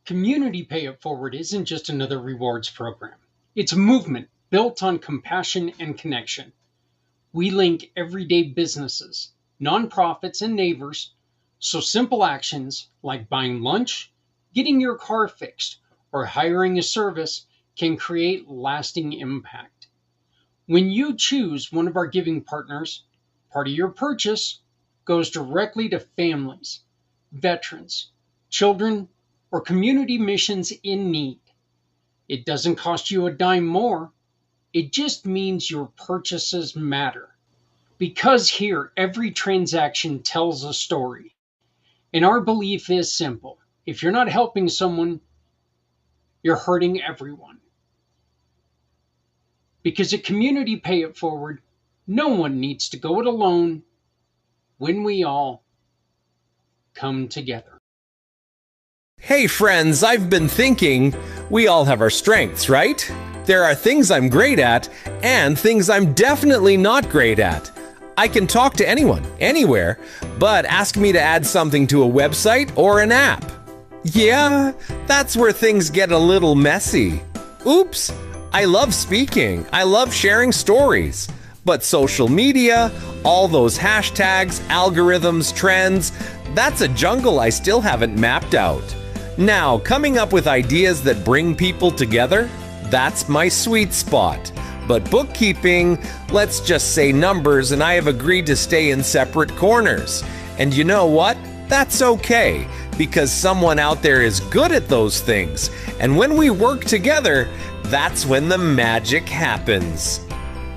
Community Pay It Forward isn't just another rewards program. It's a movement built on compassion and connection. We link everyday businesses, nonprofits, and neighbors so simple actions like buying lunch, getting your car fixed, or hiring a service can create lasting impact. When you choose one of our giving partners, part of your purchase goes directly to families, veterans, children, or community missions in need. It doesn't cost you a dime more. It just means your purchases matter. Because here, every transaction tells a story. And our belief is simple. If you're not helping someone, you're hurting everyone. Because at Community Pay It Forward, no one needs to go it alone when we all come together. Hey friends, I've been thinking, we all have our strengths, right? There are things I'm great at and things I'm definitely not great at. I can talk to anyone, anywhere, but ask me to add something to a website or an app. Yeah, that's where things get a little messy. Oops, I love speaking, I love sharing stories. But social media, all those hashtags, algorithms, trends, that's a jungle I still haven't mapped out. Now, coming up with ideas that bring people together, that's my sweet spot. But bookkeeping, let's just say numbers, and I have agreed to stay in separate corners. And you know what? That's okay, because someone out there is good at those things. And when we work together, that's when the magic happens.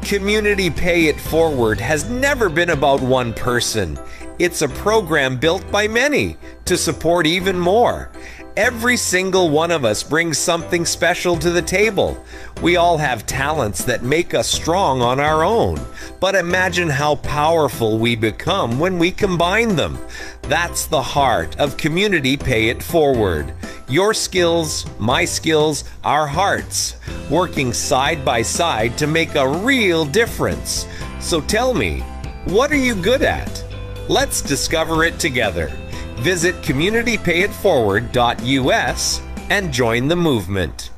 Community Pay It Forward has never been about one person. It's a program built by many to support even more. Every single one of us brings something special to the table. We all have talents that make us strong on our own. But imagine how powerful we become when we combine them. That's the heart of Community Pay It Forward. Your skills, my skills, our hearts, working side by side to make a real difference. So tell me, what are you good at? Let's discover it together. Visit communitypayitforward.us and join the movement.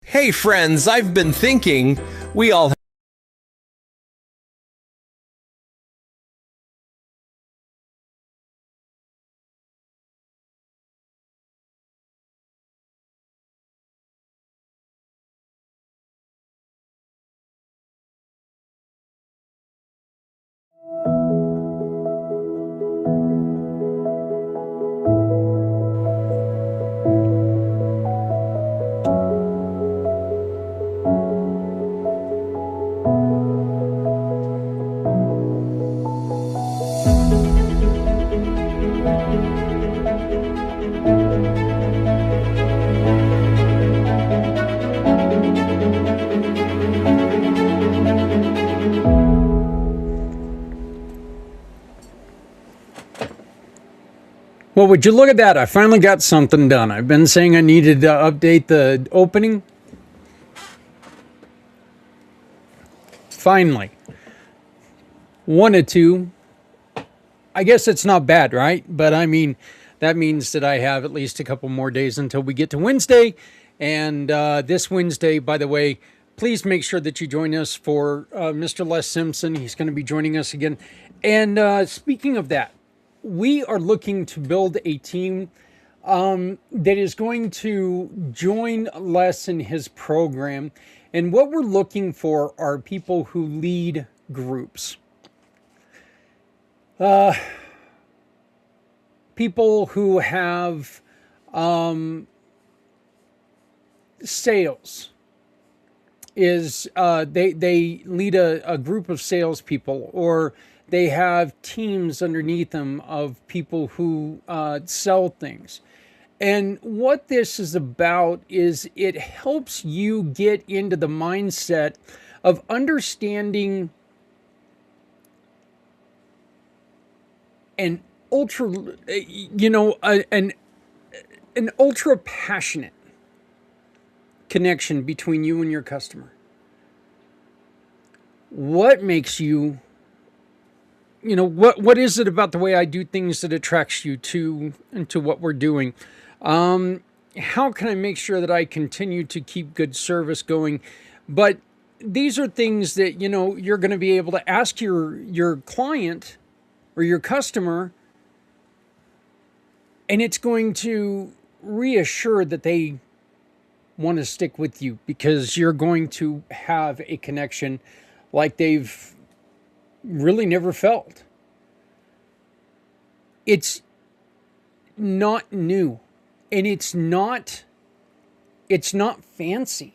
Hey friends, I've been thinking, we all Well, would you look at that? I finally got something done. I've been saying I needed to update the opening. Finally. Wanted to. I guess it's not bad, right? But I mean, that means that I have at least a couple more days until we get to Wednesday. And this Wednesday, by the way, please make sure that you join us for Mr. Les Simpson. He's going to be joining us again. And speaking of that, we are looking to build a team that is going to join Les in his program. And what we're looking for are people who lead groups. People who have sales. They lead a group of salespeople, or they have teams underneath them of people who sell things. And what this is about is it helps you get into the mindset of understanding an ultra, an ultra passionate connection between you and your customer. What makes you, what is it about the way I do things that attracts you to what we're doing? How can I make sure that I continue to keep good service going? But these are things that, you're going to be able to ask your client or your customer, and it's going to reassure that they want to stick with you because you're going to have a connection like they've really never felt. It's not new, and it's not fancy.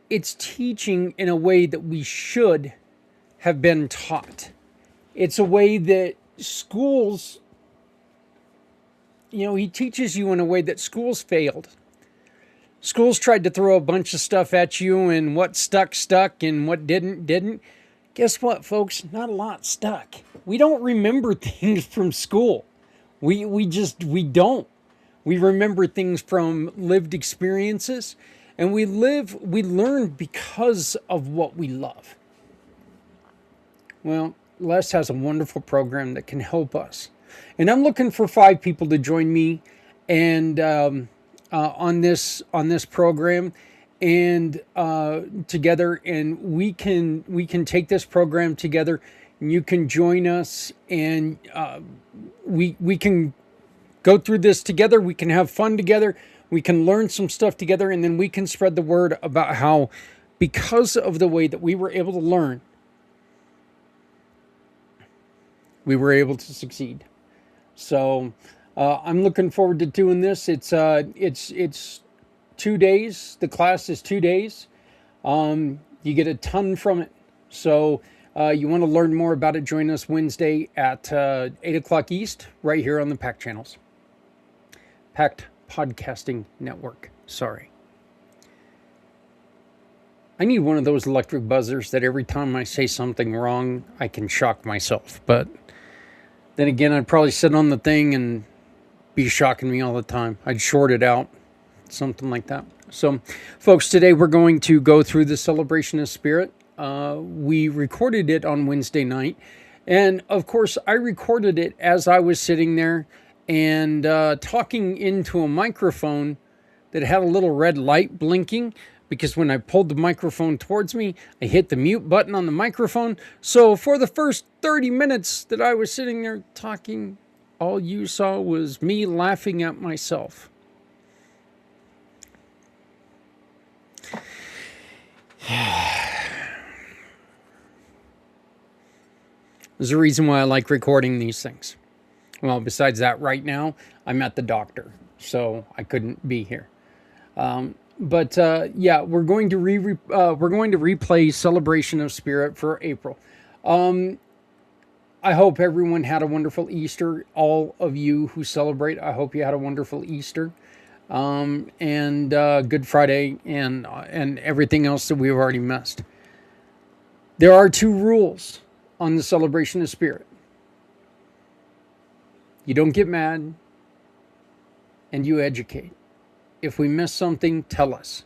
It's teaching in a way that we should have been taught. It's a way that schools, he teaches you in a way that schools failed. Schools tried to throw a bunch of stuff at you, and what stuck, and what didn't. Guess what, folks? Not a lot stuck. We don't remember things from school. We don't. We remember things from lived experiences, and we learn because of what we love. Well, Les has a wonderful program that can help us. And I'm looking for 5 people to join me and on this program, and together, and we can take this program together, and you can join us, and we can go through this together. We can have fun together. We can learn some stuff together, and then we can spread the word about how, because of the way that we were able to learn, we were able to succeed. So I'm looking forward to doing this. It's 2 days. The class is 2 days. You get a ton from it. So you want to learn more about it, join us Wednesday at 8 o'clock East, right here on the pACT channels. pACT Podcasting Network. Sorry. I need one of those electric buzzers that every time I say something wrong, I can shock myself. But then again, I'd probably sit on the thing and be shocking me all the time. I'd short it out, something like that. So, folks, today we're going to go through the Celebration of Spirit. We recorded it on Wednesday night. And, of course, I recorded it as I was sitting there and talking into a microphone that had a little red light blinking, because when I pulled the microphone towards me, I hit the mute button on the microphone. So for the first 30 minutes that I was sitting there talking, all you saw was me laughing at myself. There's a reason why I like recording these things. Well, besides that, right now, I'm at the doctor, so I couldn't be here. But yeah, we're going to replay Celebration of Spirit for April. I hope everyone had a wonderful Easter. All of you who celebrate, I hope you had a wonderful Easter, and Good Friday, and everything else that we've already missed. There are 2 rules on the Celebration of Spirit. You don't get mad, and you educate. If we miss something, tell us.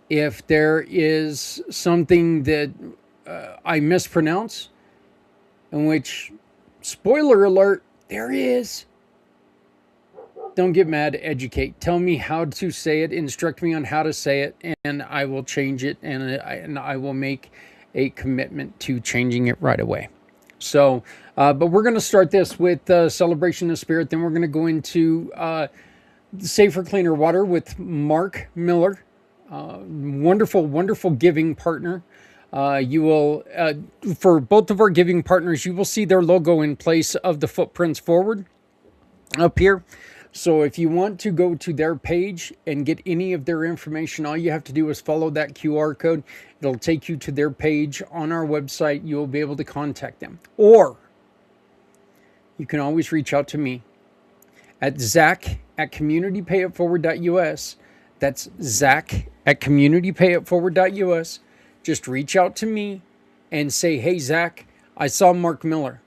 If there is something that I mispronounce, in which, spoiler alert, there is, don't get mad, educate. Tell me how to say it, instruct me on how to say it, and I will change it, and I will make a commitment to changing it right away. So, but we're going to start this with Celebration of Spirit, then we're going to go into Safer, Cleaner Water with Mark Miller, wonderful, wonderful giving partner. You will, for both of our giving partners, you will see their logo in place of the footprints forward up here. So if you want to go to their page and get any of their information, all you have to do is follow that QR code. It'll take you to their page on our website. You'll be able to contact them. Or you can always reach out to me at Zach@communitypayitforward.us. That's Zach@communitypayitforward.us. Just reach out to me and say, hey, Zach, I saw Mark Miller.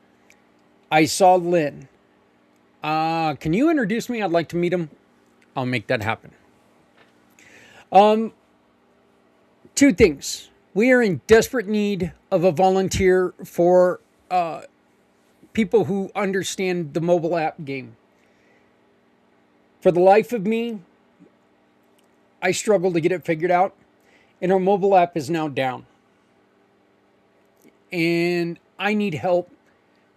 I saw Lynn. Can you introduce me? I'd like to meet him. I'll make that happen. 2 things. We are in desperate need of a volunteer for people who understand the mobile app game. For the life of me, I struggle to get it figured out, and our mobile app is now down. And I need help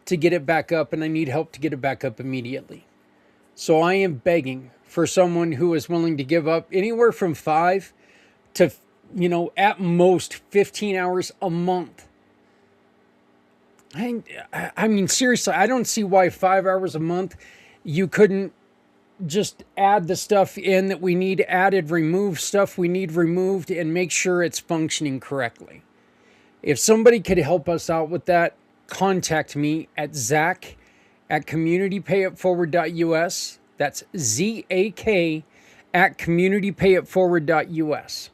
to get it back up, and I need help to get it back up immediately. So I am begging for someone who is willing to give up anywhere from 5 to, at most 15 hours a month. I mean, seriously, I don't see why 5 hours a month you couldn't just add the stuff in that we need added, remove stuff we need removed, and make sure it's functioning correctly. If somebody could help us out with that, contact me at Zach at communitypayitforward.us. That's ZAK at communitypayitforward.us.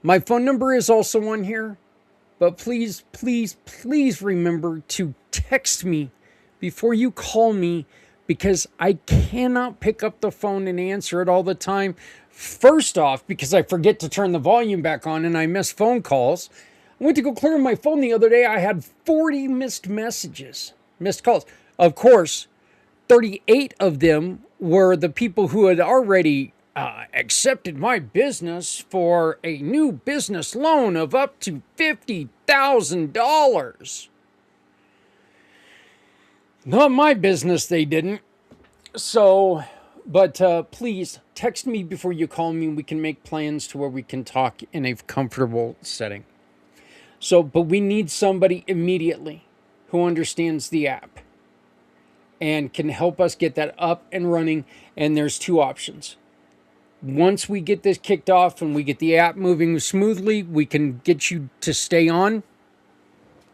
My phone number is also on here, but please, please, please remember to text me before you call me, because I cannot pick up the phone and answer it all the time. First off, because I forget to turn the volume back on and I miss phone calls. I went to go clear my phone the other day. I had 40 missed calls. Of course, 38 of them were the people who had already accepted my business for a new business loan of up to $50,000. Not my business, they didn't. So, but please text me before you call me. We can make plans to where we can talk in a comfortable setting. So, but we need somebody immediately who understands the app and can help us get that up and running. And there's 2 options. Once we get this kicked off and we get the app moving smoothly, we can get you to stay on.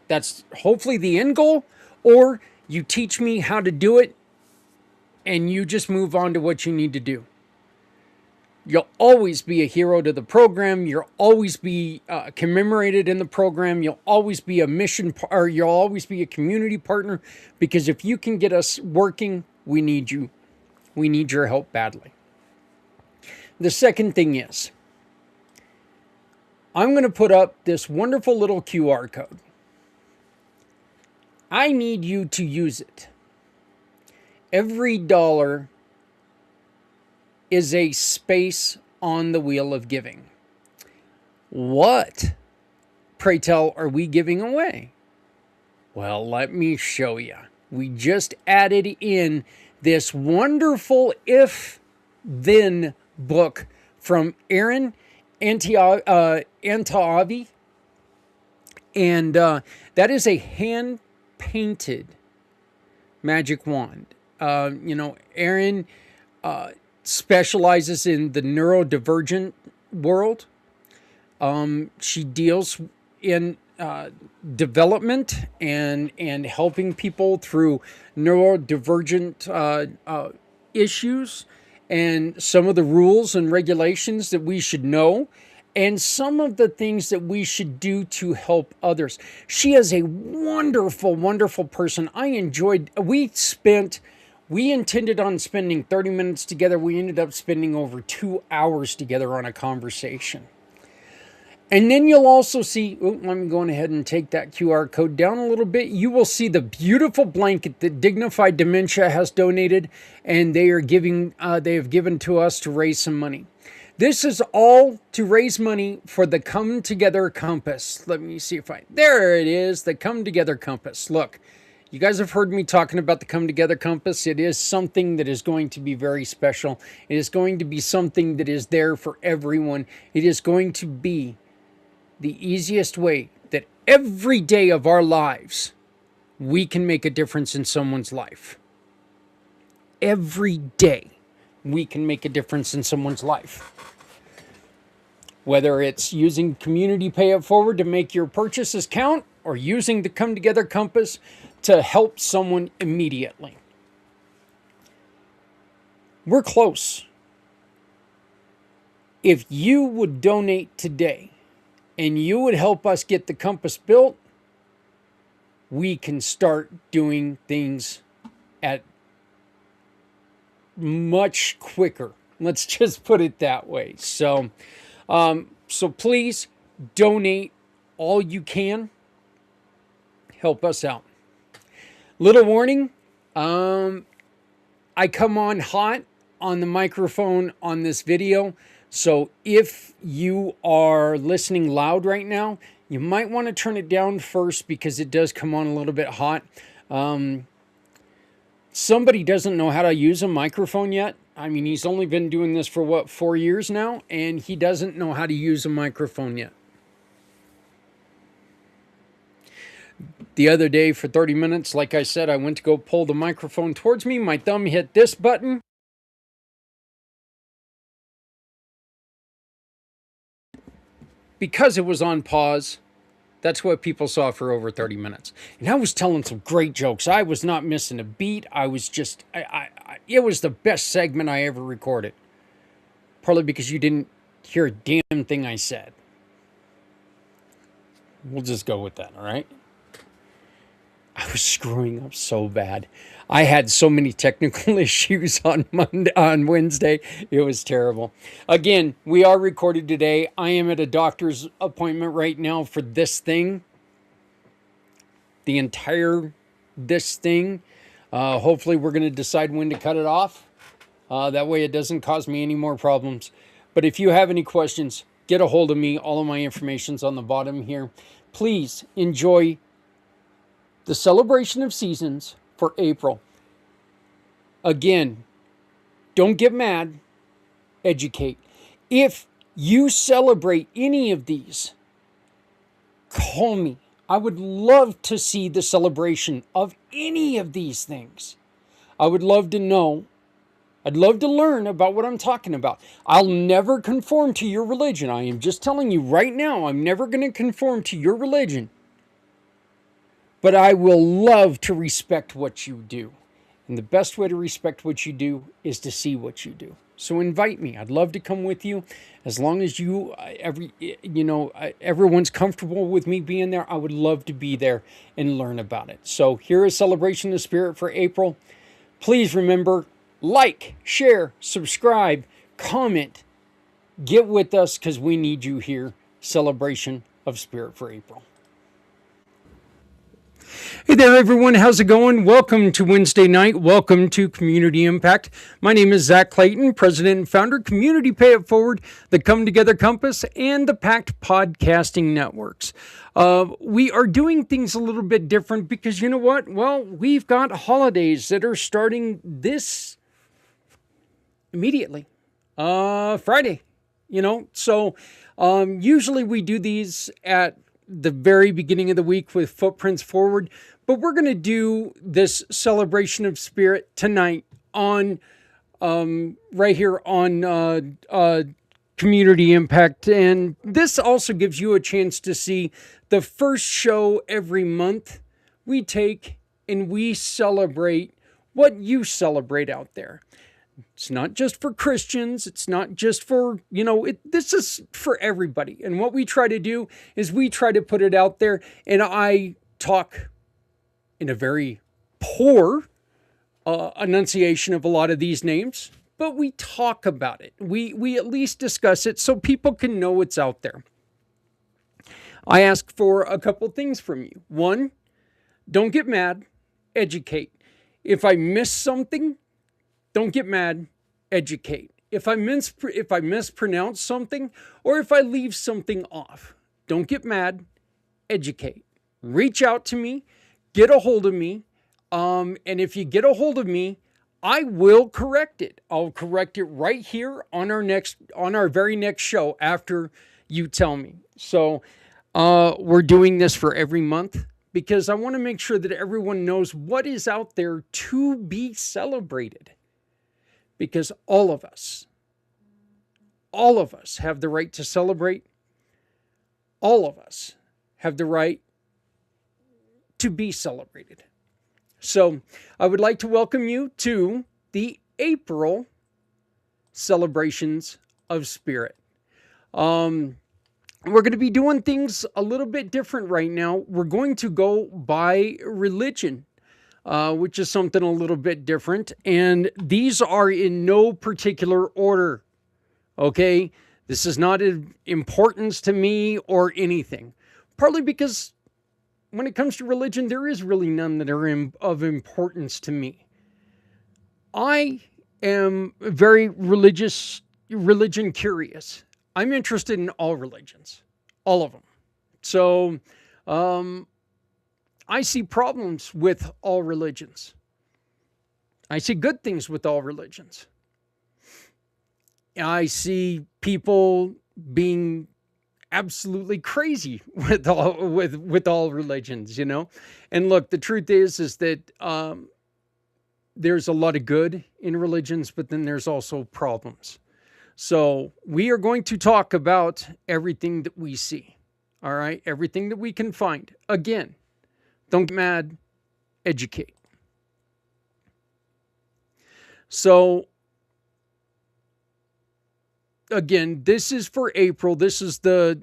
That's hopefully the end goal. Or you teach me how to do it, and you just move on to what you need to do. You'll always be a hero to the program. You'll always be commemorated in the program. You'll always be you'll always be a community partner, because if you can get us working, we need you. We need your help badly. The second thing is, I'm going to put up this wonderful little QR code. I need you to use it. Every dollar is a space on the wheel of giving. What, pray tell, are we giving away? Well, let me show you. We just added in this wonderful if-then book from Aaron Antavi. And that is a hand-painted magic wand. Aaron specializes in the neurodivergent world. She deals in development and helping people through neurodivergent issues, and some of the rules and regulations that we should know, and some of the things that we should do to help others. She is a wonderful, wonderful person. We intended on spending 30 minutes together. We ended up spending over 2 hours together on a conversation. And then you'll also see, I'm going ahead and take that QR code down a little bit. You will see the beautiful blanket that Dignified Dementia has donated, and they have given to us to raise some money. This is all to raise money for the Come Together Compass. Let me see there it is, the Come Together Compass. Look, you guys have heard me talking about the Come Together Compass. It is something that is going to be very special. It is going to be something that is there for everyone. It is going to be the easiest way that every day of our lives we can make a difference in someone's life. Every day we can make a difference in someone's life. Whether it's using Community Pay It Forward to make your purchases count, or using the Come Together Compass to help someone immediately. We're close. If you would donate today and you would help us get the compass built, we can start doing things at much quicker. Let's just put it that way. So please donate all you can. Help us out. Little warning, I come on hot on the microphone on this video. So if you are listening loud right now, you might want to turn it down first because it does come on a little bit hot. Somebody doesn't know how to use a microphone yet. I mean, he's only been doing this for 4 years now, and he doesn't know how to use a microphone yet. The other day for 30 minutes, like I said, I went to go pull the microphone towards me. My thumb hit this button. Because it was on pause, that's what people saw for over 30 minutes. And I was telling some great jokes. I was not missing a beat. I was just, it was the best segment I ever recorded. Partly because you didn't hear a damn thing I said. We'll just go with that, all right? I was screwing up so bad. I had so many technical issues on Wednesday. It was terrible. Again, we are recorded today. I am at a doctor's appointment right now for this thing. The entire this thing. Hopefully we're going to decide when to cut it off. That way it doesn't cause me any more problems. But if you have any questions, get a hold of me. All of my information's on the bottom here. Please enjoy the celebration of seasons for April. Again, don't get mad, educate. If you celebrate any of these, call me. I would love to see the celebration of any of these things. I would love to know. I'd love to learn about what I'm talking about. I'll never conform to your religion. I am just telling you right now, I'm never going to conform to your religion. But I will love to respect what you do. And the best way to respect what you do is to see what you do. So invite me. I'd love to come with you. As long as everyone's comfortable with me being there, I would love to be there and learn about it. So here is Celebration of Spirit for April. Please remember, like, share, subscribe, comment. Get with us because we need you here. Celebration of Spirit for April. Hey there, everyone. How's it going? Welcome to Wednesday night. Welcome to Community Impact. My name is Zach Clayton, President and Founder, Community Pay It Forward, the Come Together Compass, and the pACT Podcasting Networks. We are doing things a little bit different because you know what? Well, we've got holidays that are starting this immediately. Friday, So usually we do these at the very beginning of the week with Footprints Forward, but we're going to do this Celebration of Spirit tonight on right here on Community Impact. And this also gives you a chance to see the first show every month we take and we celebrate what you celebrate out there. It's not just for Christians. It's not just for, this is for everybody. And what we try to do is we try to put it out there. And I talk in a very poor enunciation of a lot of these names, but we talk about it. We at least discuss it so people can know what's out there. I ask for a couple things from you. One, don't get mad, educate. If I miss something, don't get mad, educate. If I mispronounce something or if I leave something off, don't get mad, educate. Reach out to me, get a hold of me. And if you get a hold of me, I will correct it. I'll correct it right here on our very next show after you tell me. So we're doing this for every month because I want to make sure that everyone knows what is out there to be celebrated. Because all of us have the right to celebrate. All of us have the right to be celebrated. So I would like to welcome you to the April Celebrations of Spirit. We're going to be doing things a little bit different right now. We're going to go by religion. Which is something a little bit different. And these are in no particular order. Okay? This is not of importance to me or anything. Partly because when it comes to religion, there is really none that are of importance to me. I am very religion curious. I'm interested in all religions, all of them. So I see problems with all religions. I see good things with all religions. I see people being absolutely crazy with all religions, you know. And look, the truth is that there's a lot of good in religions, but then there's also problems. So we are going to talk about everything that we see. All right, everything that we can find. Again, don't get mad, educate. So again, this is for April. This is the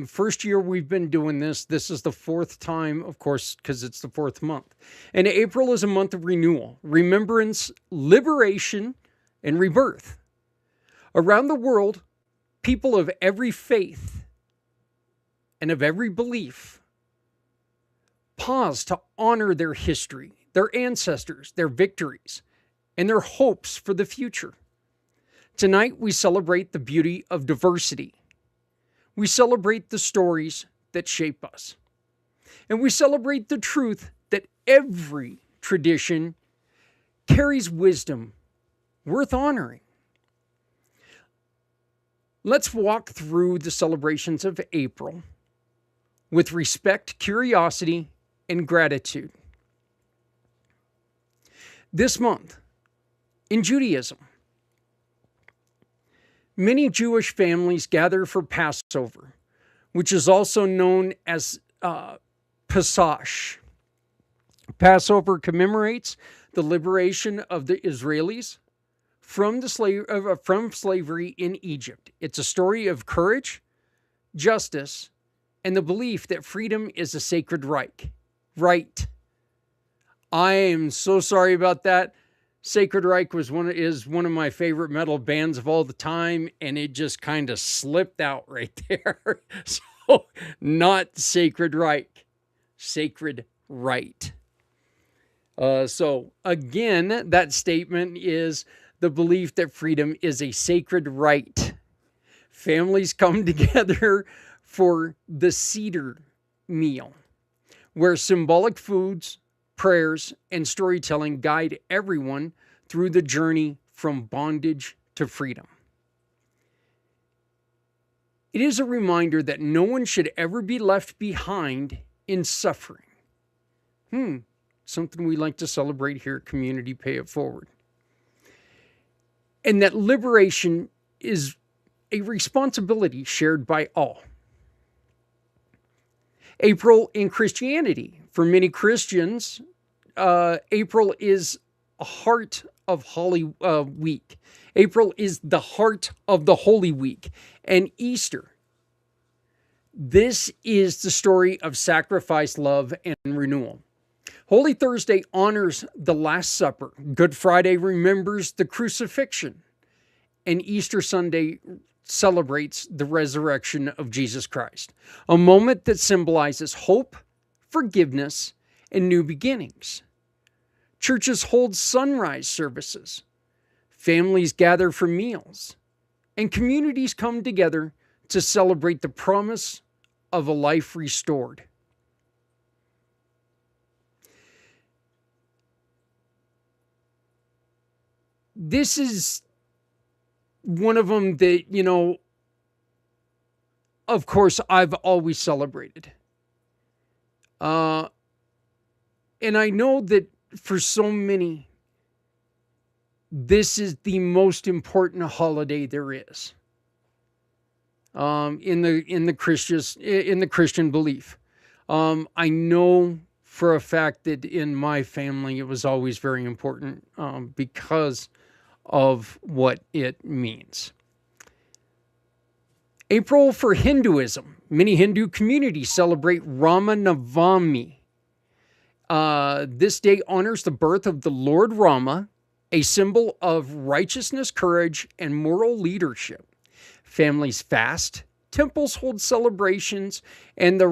first year we've been doing this. This is the fourth time, of course, because it's the fourth month. And April is a month of renewal, remembrance, liberation, and rebirth. Around the world, people of every faith and of every belief pause to honor their history, their ancestors, their victories, and their hopes for the future. Tonight, we celebrate the beauty of diversity. We celebrate the stories that shape us. And we celebrate the truth that every tradition carries wisdom worth honoring. Let's walk through the celebrations of April with respect, curiosity, and gratitude. This month, in Judaism, many Jewish families gather for Passover, which is also known as Pesach. Passover commemorates the liberation of the Israelis from slavery in Egypt. It's a story of courage, justice, and the belief that freedom is a sacred right. I am so sorry about that. Sacred Reich is one of my favorite metal bands of all the time, and it just kind of slipped out right there. So, not Sacred Reich, Sacred Right. So, again, that statement is the belief that freedom is a sacred right. Families come together for the Seder meal, where symbolic foods, prayers, and storytelling guide everyone through the journey from bondage to freedom. It is a reminder that no one should ever be left behind in suffering. Something we like to celebrate here at Community Pay It Forward. And that liberation is a responsibility shared by all. April in Christianity. For many Christians, April is a heart of Holy Week. April is the heart of the Holy Week. And Easter. This is the story of sacrifice, love, and renewal. Holy Thursday honors the Last Supper. Good Friday remembers the crucifixion. And Easter Sunday celebrates the resurrection of Jesus Christ, a moment that symbolizes hope, forgiveness, and new beginnings. Churches hold sunrise services, families gather for meals, and communities come together to celebrate the promise of a life restored. This is one of them that, of course, I've always celebrated. And I know that for so many, this is the most important holiday there is in the Christian belief. I know for a fact that in my family it was always very important because of what it means. April for Hinduism. Many Hindu communities celebrate Rama Navami. This day honors the birth of the Lord Rama, a symbol of righteousness, courage, and moral leadership. Families fast, temples hold celebrations, and the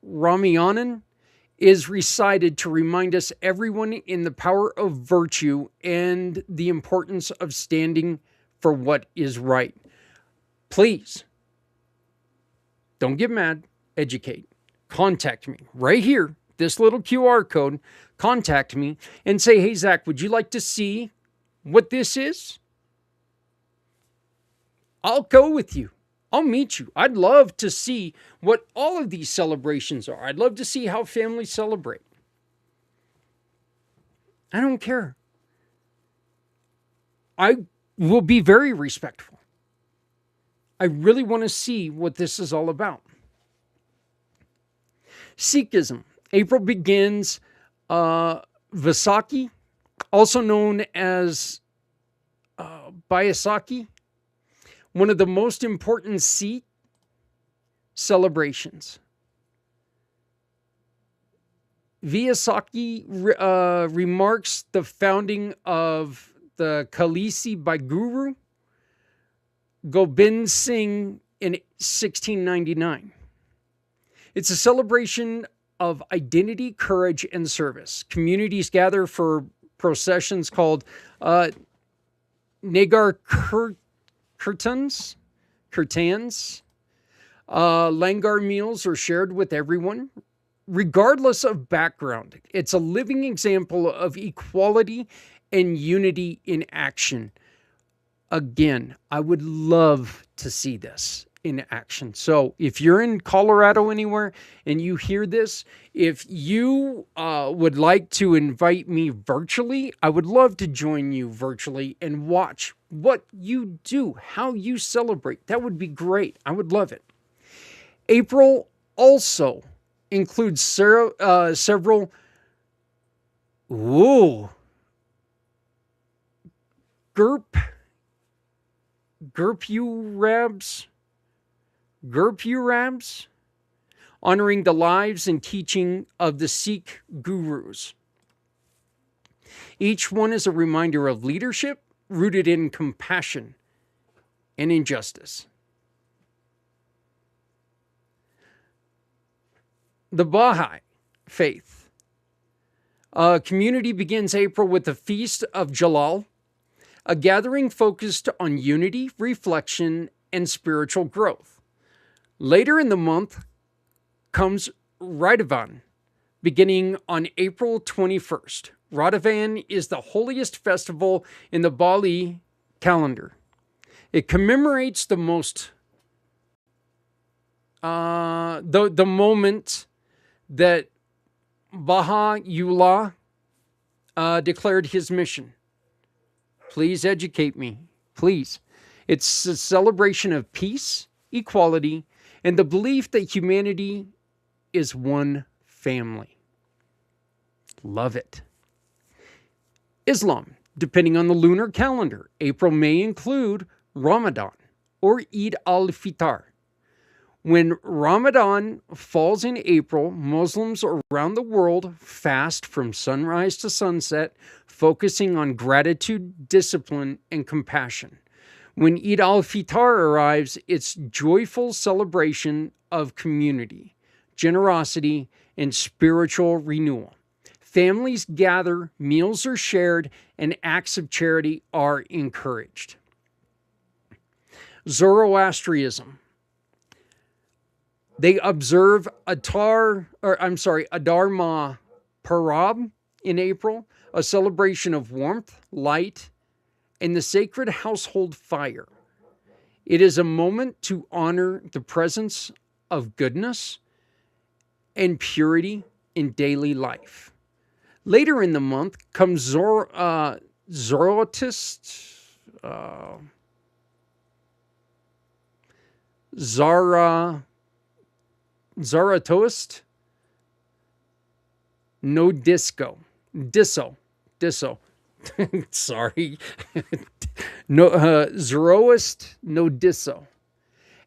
Ramayanan is recited to remind us everyone in the power of virtue and the importance of standing for what is right. Please, don't get mad, educate. Contact me right here, this little QR code. Contact me and say, hey, Zach, would you like to see what this is? I'll go with you. I'll meet you. I'd love to see what all of these celebrations are. I'd love to see how families celebrate. I don't care. I will be very respectful. I really want to see what this is all about. Sikhism. April begins Vaisakhi, also known as Baisakhi, one of the most important Sikh celebrations. Vaisakhi remarks the founding of the Khalisi by Guru Gobind Singh in 1699. It's a celebration of identity, courage, and service. Communities gather for processions called Nagar Kirtans. Langar meals are shared with everyone, regardless of background. It's a living example of equality and unity in action. Again, I would love to see this in action. So if you're in Colorado anywhere and you hear this, if you would like to invite me virtually, I would love to join you virtually and watch what you do, how you celebrate. That would be great. I would love it. April also includes several Gurpurabs, honoring the lives and teaching of the Sikh gurus. Each one is a reminder of leadership rooted in compassion and injustice. The Baha'i faith. Community begins April with the Feast of Jalal, a gathering focused on unity, reflection, and spiritual growth. Later in the month comes Radhavan, beginning on April 21st. Radhavan is the holiest festival in the Bali calendar. It commemorates the moment that Baha'u'llah declared his mission. Please educate me, please. It's a celebration of peace, equality, and the belief that humanity is one family. Love it. Islam, depending on the lunar calendar, April may include Ramadan or Eid al-Fitr. When Ramadan falls in April, Muslims around the world fast from sunrise to sunset, focusing on gratitude, discipline, and compassion. When Eid al-Fitr arrives, it's joyful celebration of community, generosity, and spiritual renewal. Families gather, meals are shared, and acts of charity are encouraged. Zoroastrianism. They observe Adar Ma Parab in April, a celebration of warmth, light, and the sacred household fire. It is a moment to honor the presence of goodness and purity in daily life. Later in the month comes Zarathustra, no disco, sorry, no Zoroast, no disso,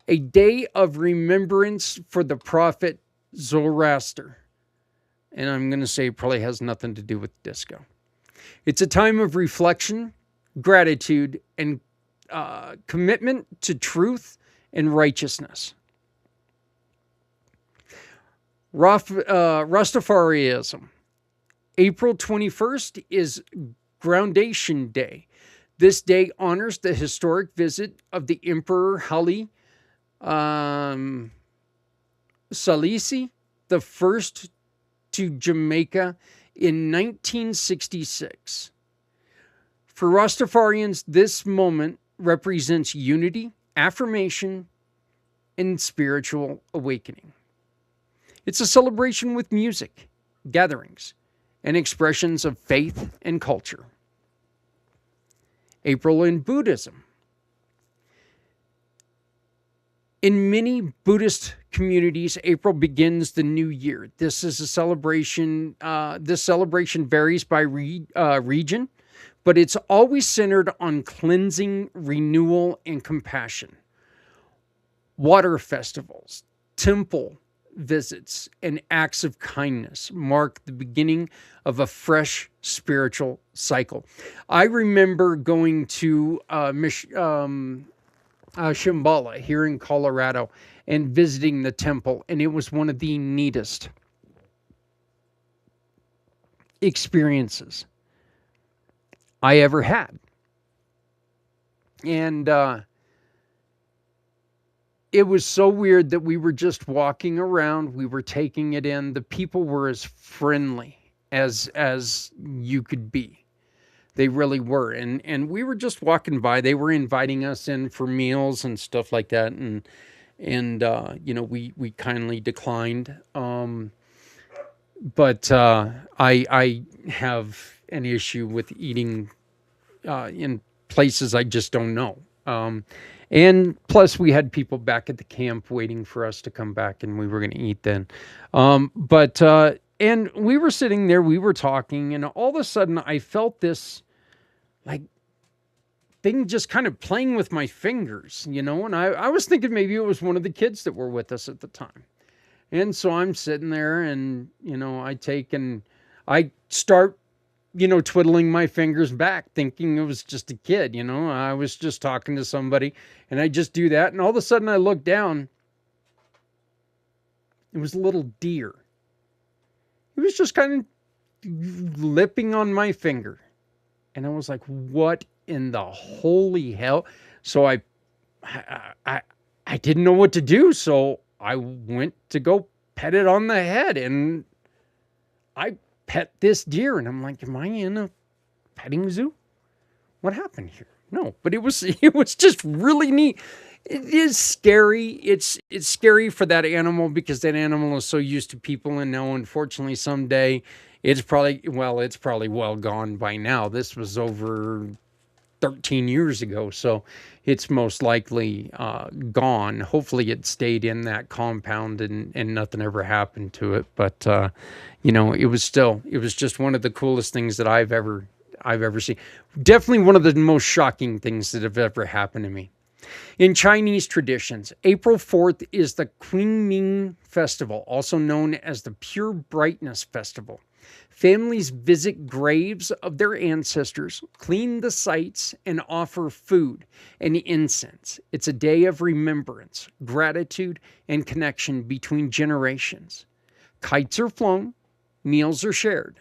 a day of remembrance for the prophet Zoroaster, and I'm going to say it probably has nothing to do with disco. It's a time of reflection, gratitude, and commitment to truth and righteousness. Rastafarianism. April 21st is Groundation Day. This day honors the historic visit of the Emperor Haile Selassie the first to Jamaica in 1966. For Rastafarians, this moment represents unity, affirmation, and spiritual awakening. It's a celebration with music, gatherings, and expressions of faith and culture. April in Buddhism. In many Buddhist communities, April begins the new year. This is a celebration. This celebration varies by region, but it's always centered on cleansing, renewal, and compassion. Water festivals, temple visits, and acts of kindness mark the beginning of a fresh spiritual cycle. I remember going to Shambhala here in Colorado and visiting the temple, and it was one of the neatest experiences I ever had. And it was so weird that we were just walking around, we were taking it in. The people were as friendly as you could be. They really were. And we were just walking by. They were inviting us in for meals and stuff like that. And we kindly declined. But I have an issue with eating in places I just don't know. And plus we had people back at the camp waiting for us to come back, and we were going to eat then. And we were sitting there, we were talking, and all of a sudden I felt this like thing just kind of playing with my fingers, and I was thinking maybe it was one of the kids that were with us at the time. And so I'm sitting there, and, I start, twiddling my fingers back, thinking it was just a kid, I was just talking to somebody, and I just do that. And all of a sudden I look down. It was a little deer. It was just kind of lipping on my finger. And I was like, what in the holy hell? So I didn't know what to do. So I went to go pet it on the head, and I pet this deer, and I'm like, am I in a petting zoo? What happened here? No, but it was just really neat. It is scary. It's scary for that animal, because that animal is so used to people, and now unfortunately someday it's probably well gone by now. This was over 13 years ago, so it's most likely gone. Hopefully it stayed in that compound and nothing ever happened to it. But it was just one of the coolest things that I've ever seen. Definitely one of the most shocking things that have ever happened to me. In Chinese traditions, April 4th is the Qingming Festival, also known as the Pure Brightness Festival. Families visit graves of their ancestors, clean the sites, and offer food and incense. It's a day of remembrance, gratitude, and connection between generations. Kites are flown, meals are shared,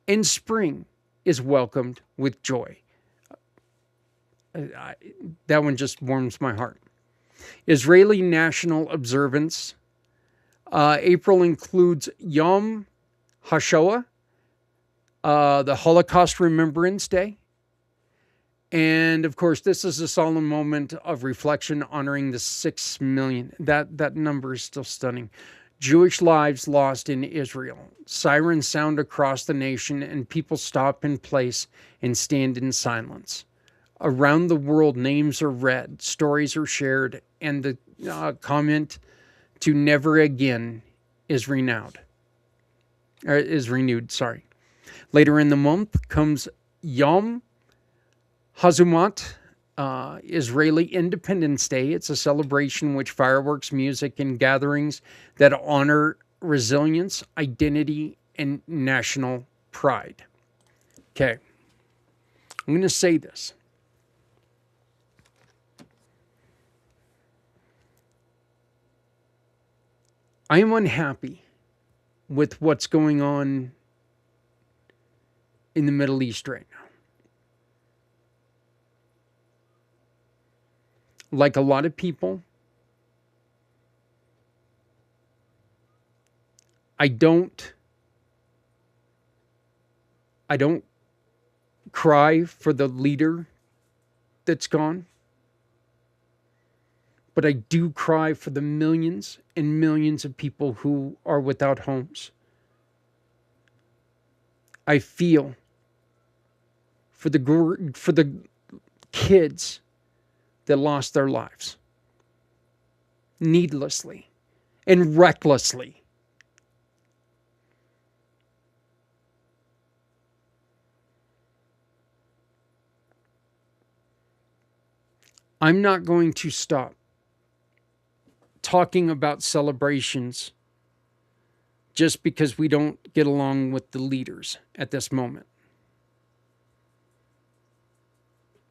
and spring is welcomed with joy. That one just warms my heart. Israeli national observance. April includes Yom HaShoah, the Holocaust Remembrance Day. And of course, this is a solemn moment of reflection honoring the 6 million. That number is still stunning. Jewish lives lost in Israel. Sirens sound across the nation, and people stop in place and stand in silence. Around the world, names are read, stories are shared, and the comment to never again is renewed. Later in the month comes Yom Hazumat, Israeli Independence Day. It's a celebration which fireworks, music, and gatherings that honor resilience, identity, and national pride. Okay, I'm going to say this. I am unhappy with what's going on in the Middle East right now. Like a lot of people, I don't cry for the leader that's gone, but I do cry for the millions and millions of people who are without homes. I feel for the kids that lost their lives needlessly and recklessly. I'm not going to stop talking about celebrations just because we don't get along with the leaders at this moment.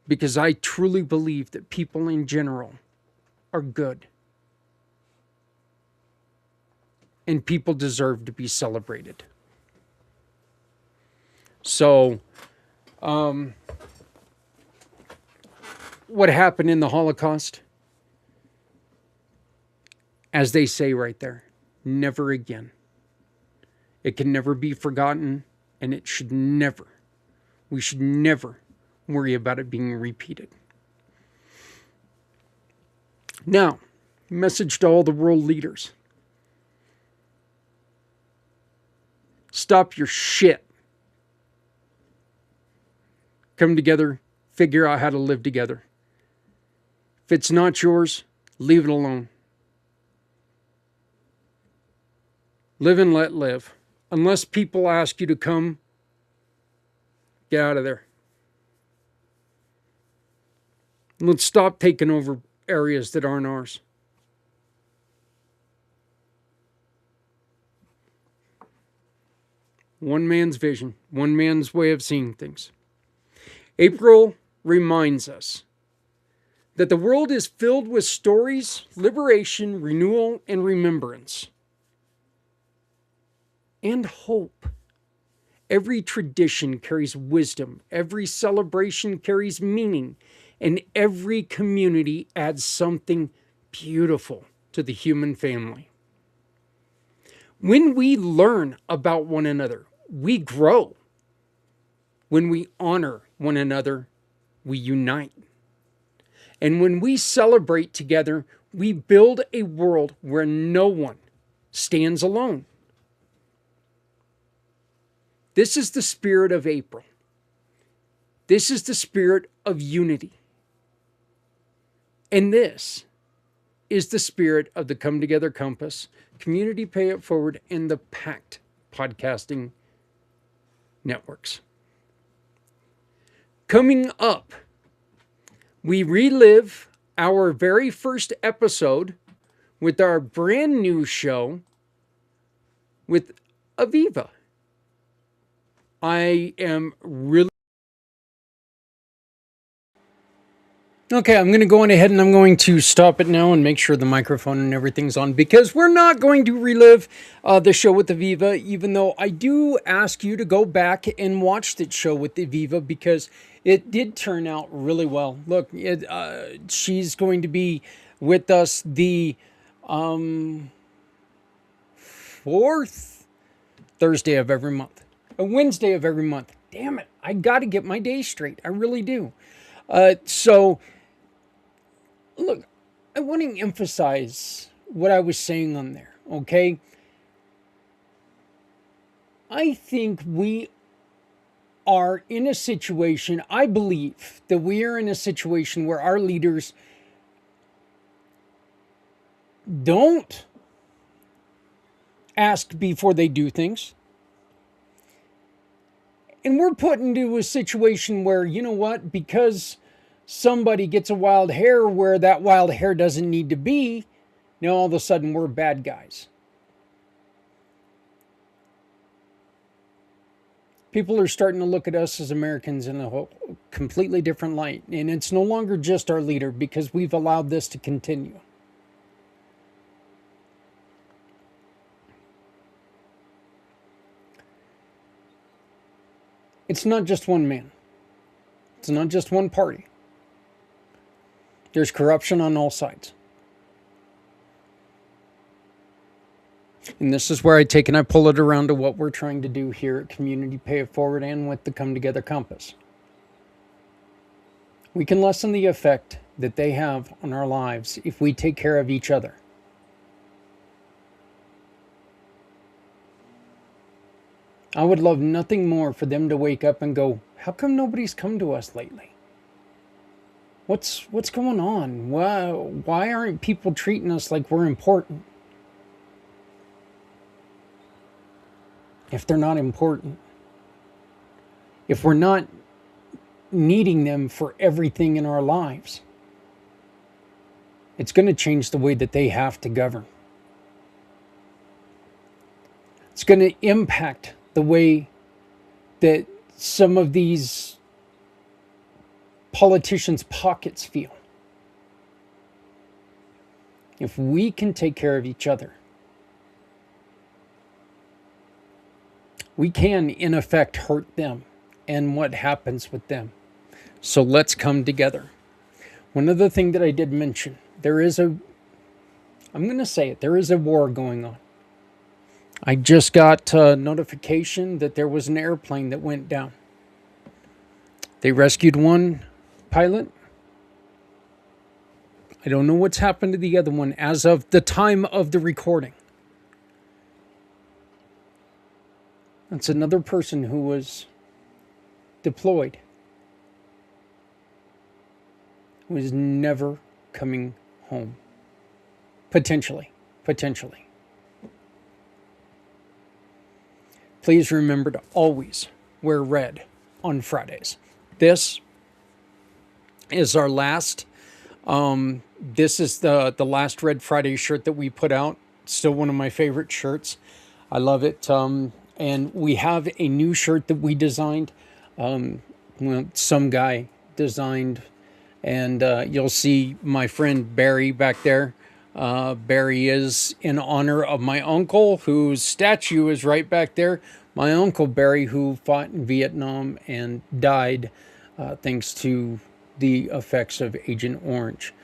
Because I truly believe that people in general are good. And people deserve to be celebrated. So, what happened in the Holocaust? As they say right there, never again. It can never be forgotten, and we should never worry about it being repeated. Now, message to all the world leaders. Stop your shit. Come together, figure out how to live together. If it's not yours, leave it alone. Live and let live. Unless people ask you to come, get out of there. Let's stop taking over areas that aren't ours. One man's vision, one man's way of seeing things. April reminds us that the world is filled with stories, liberation, renewal, and remembrance. And hope. Every tradition carries wisdom. Every celebration carries meaning. And every community adds something beautiful to the human family. When we learn about one another, we grow. When we honor one another, we unite. And when we celebrate together, we build a world where no one stands alone. This is the spirit of April. This is the spirit of unity. And this is the spirit of the Come Together Compass, Community Pay It Forward, and the pACT podcasting networks. Coming up, we relive our very first episode with our brand new show with Aviva. I am really... Okay, I'm going to go on ahead and I'm going to stop it now and make sure the microphone and everything's on, because we're not going to relive the show with Aviva, even though I do ask you to go back and watch that show with Aviva, because it did turn out really well. Look, she's going to be with us the fourth Thursday of every month. A Wednesday of every month. Damn it. I got to get my days straight. I really do. So, look, I want to emphasize what I was saying on there, okay? I think we are in a situation, I believe that we are in a situation where our leaders don't ask before they do things. And we're put into a situation where, you know what, because somebody gets a wild hair where that wild hair doesn't need to be, now all of a sudden we're bad guys. People are starting to look at us as Americans in a whole completely different light. And it's no longer just our leader, because we've allowed this to continue. It's not just one man. It's not just one party. There's corruption on all sides. And this is where I take and I pull it around to what we're trying to do here at Community Pay It Forward and with the Come Together Compass. We can lessen the effect that they have on our lives if we take care of each other. I would love nothing more for them to wake up and go, how come nobody's come to us lately? What's going on? Why aren't people treating us like we're important? If they're not important, if we're not needing them for everything in our lives, it's going to change the way that they have to govern. It's going to impact the way that some of these politicians' pockets feel. If we can take care of each other, we can, in effect, hurt them and what happens with them. So let's come together. One other thing that I did mention, there is a war going on. I just got notification that there was an airplane that went down. They rescued one pilot. I don't know what's happened to the other one as of the time of the recording. That's another person who was deployed, who is never coming home. Potentially. Please remember to always wear red on Fridays. This is our last, this is the last Red Friday shirt that we put out. Still one of my favorite shirts. I love it. And we have a new shirt that we designed. Some guy designed, and you'll see my friend Barry back there. Barry is in honor of my uncle, whose statue is right back there. My uncle Barry, who fought in Vietnam and died thanks to the effects of Agent Orange.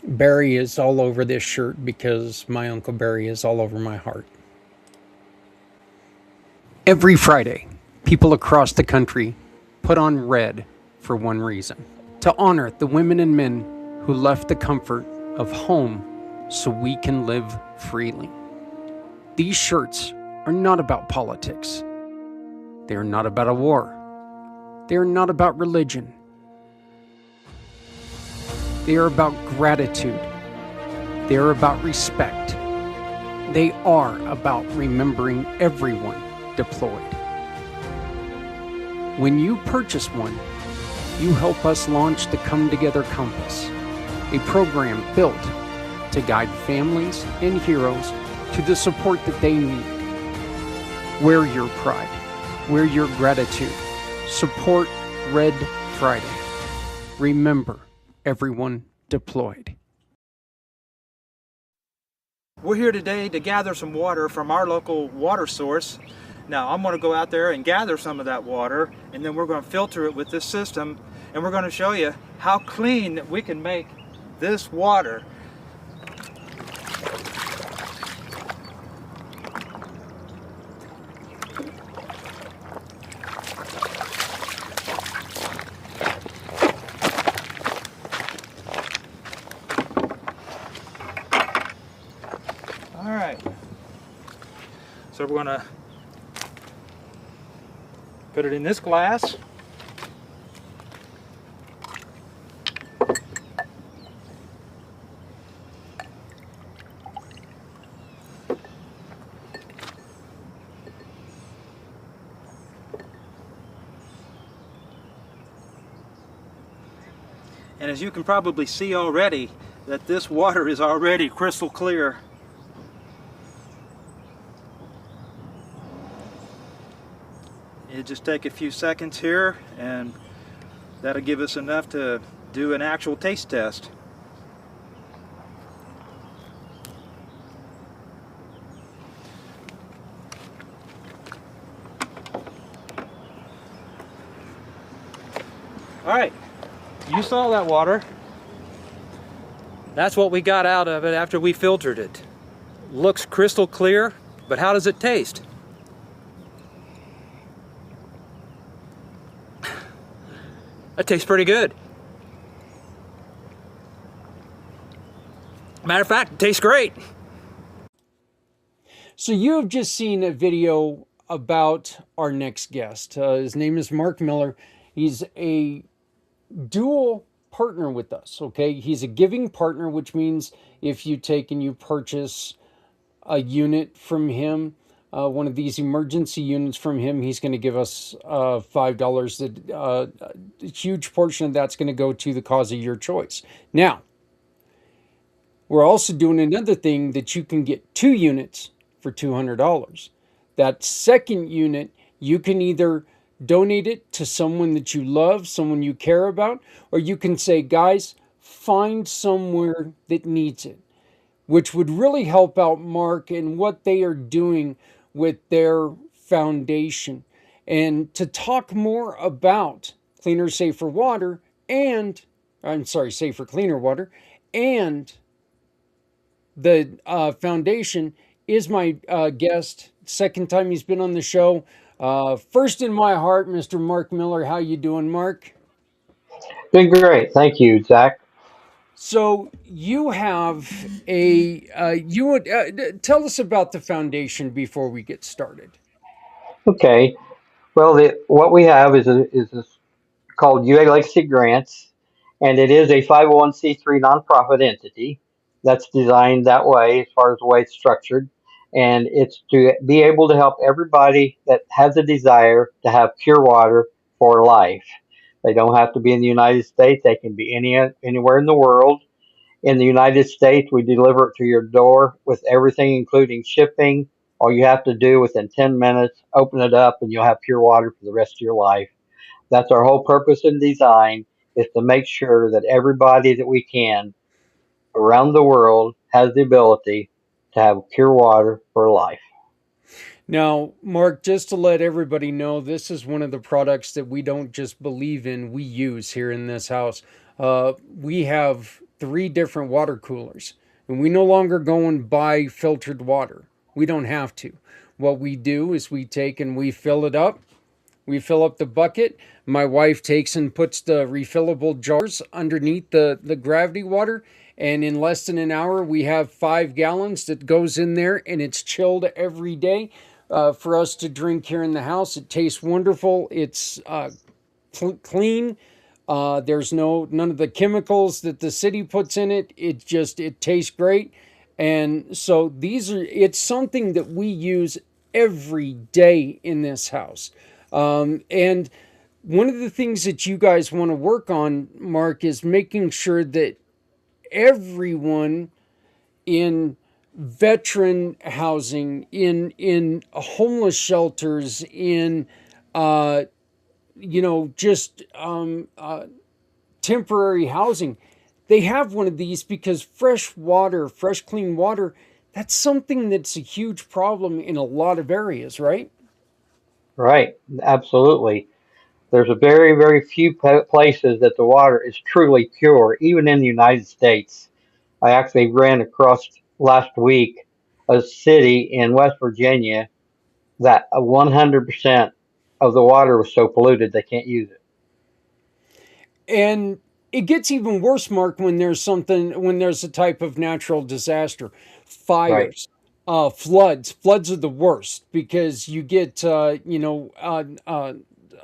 Barry is all over this shirt because my Uncle Barry is all over my heart. Every Friday, people across the country put on red for one reason: to honor the women and men who left the comfort of home so we can live freely. These shirts are not about politics. They are not about a war. They are not about religion. They are about gratitude. They are about respect. They are about remembering everyone deployed. When you purchase one, you help us launch the Come Together Compass, a program built to guide families and heroes to the support that they need. Wear your pride, wear your gratitude, support Red Friday. Remember everyone deployed. We're here today to gather some water from our local water source. Now I'm going to go out there and gather some of that water, and then we're going to filter it with this system, and we're going to show you how clean we can make this water. All right, so we're going to put it in this glass. And as you can probably see already, that this water is already crystal clear. It'll just take a few seconds here, and that'll give us enough to do an actual taste test. All right, you saw that water. That's what we got out of it after we filtered it. Looks crystal clear, but how does it taste? It tastes pretty good. Matter of fact, it tastes great. So you have just seen a video about our next guest. His name is Mark Miller. He's a dual partner with us. Okay, he's a giving partner, which means if you take and you purchase a unit from him, one of these emergency units from him, he's going to give us $5. A huge portion of that's going to go to the cause of your choice. Now, we're also doing another thing that you can get 2 units for $200. That second unit, you can either donate it to someone that you love, someone you care about, or you can say, guys, find somewhere that needs it, which would really help out Mark and what they are doing with their foundation. And to talk more about Cleaner, Safer Water and, Safer, Cleaner Water and the foundation is my guest. Second time he's been on the show. First in my heart, Mr. Mark Miller. How you doing, Mark? Doing great. Thank you, Zach. So you have you would tell us about the foundation before we get started. Okay. Well, what we have is called UA Legacy Grants, and it is a 501c3 nonprofit entity that's designed that way as far as the way it's structured. And it's to be able to help everybody that has a desire to have pure water for life. They don't have to be in the United States. They can be anywhere in the world. In the United States, we deliver it to your door with everything, including shipping. All you have to do within 10 minutes, open it up, and you'll have pure water for the rest of your life. That's our whole purpose and design, is to make sure that everybody that we can around the world has the ability to have pure water for life. Now, Mark, just to let everybody know, this is one of the products that we don't just believe in, we use here in this house. We have 3 different water coolers, and we no longer go and buy filtered water. We don't have to. What we do is we take and we fill it up. We fill up the bucket. My wife takes and puts the refillable jars underneath the gravity water. And in less than an hour, we have 5 gallons that goes in there, and it's chilled every day for us to drink here in the house. It tastes wonderful. It's clean. There's none of the chemicals that the city puts in it. It tastes great. And so it's something that we use every day in this house. And one of the things that you guys want to work on, Mark, is making sure that everyone in veteran housing, in homeless shelters, in just temporary housing, they have one of these, because fresh water, fresh clean water, that's something that's a huge problem in a lot of areas, right? Right, absolutely. There's a very, very few places that the water is truly pure, even in the United States. I actually ran across last week a city in West Virginia that 100% of the water was so polluted they can't use it. And it gets even worse, Mark, when there's a type of natural disaster, Right, fires, floods. Floods are the worst, because you get,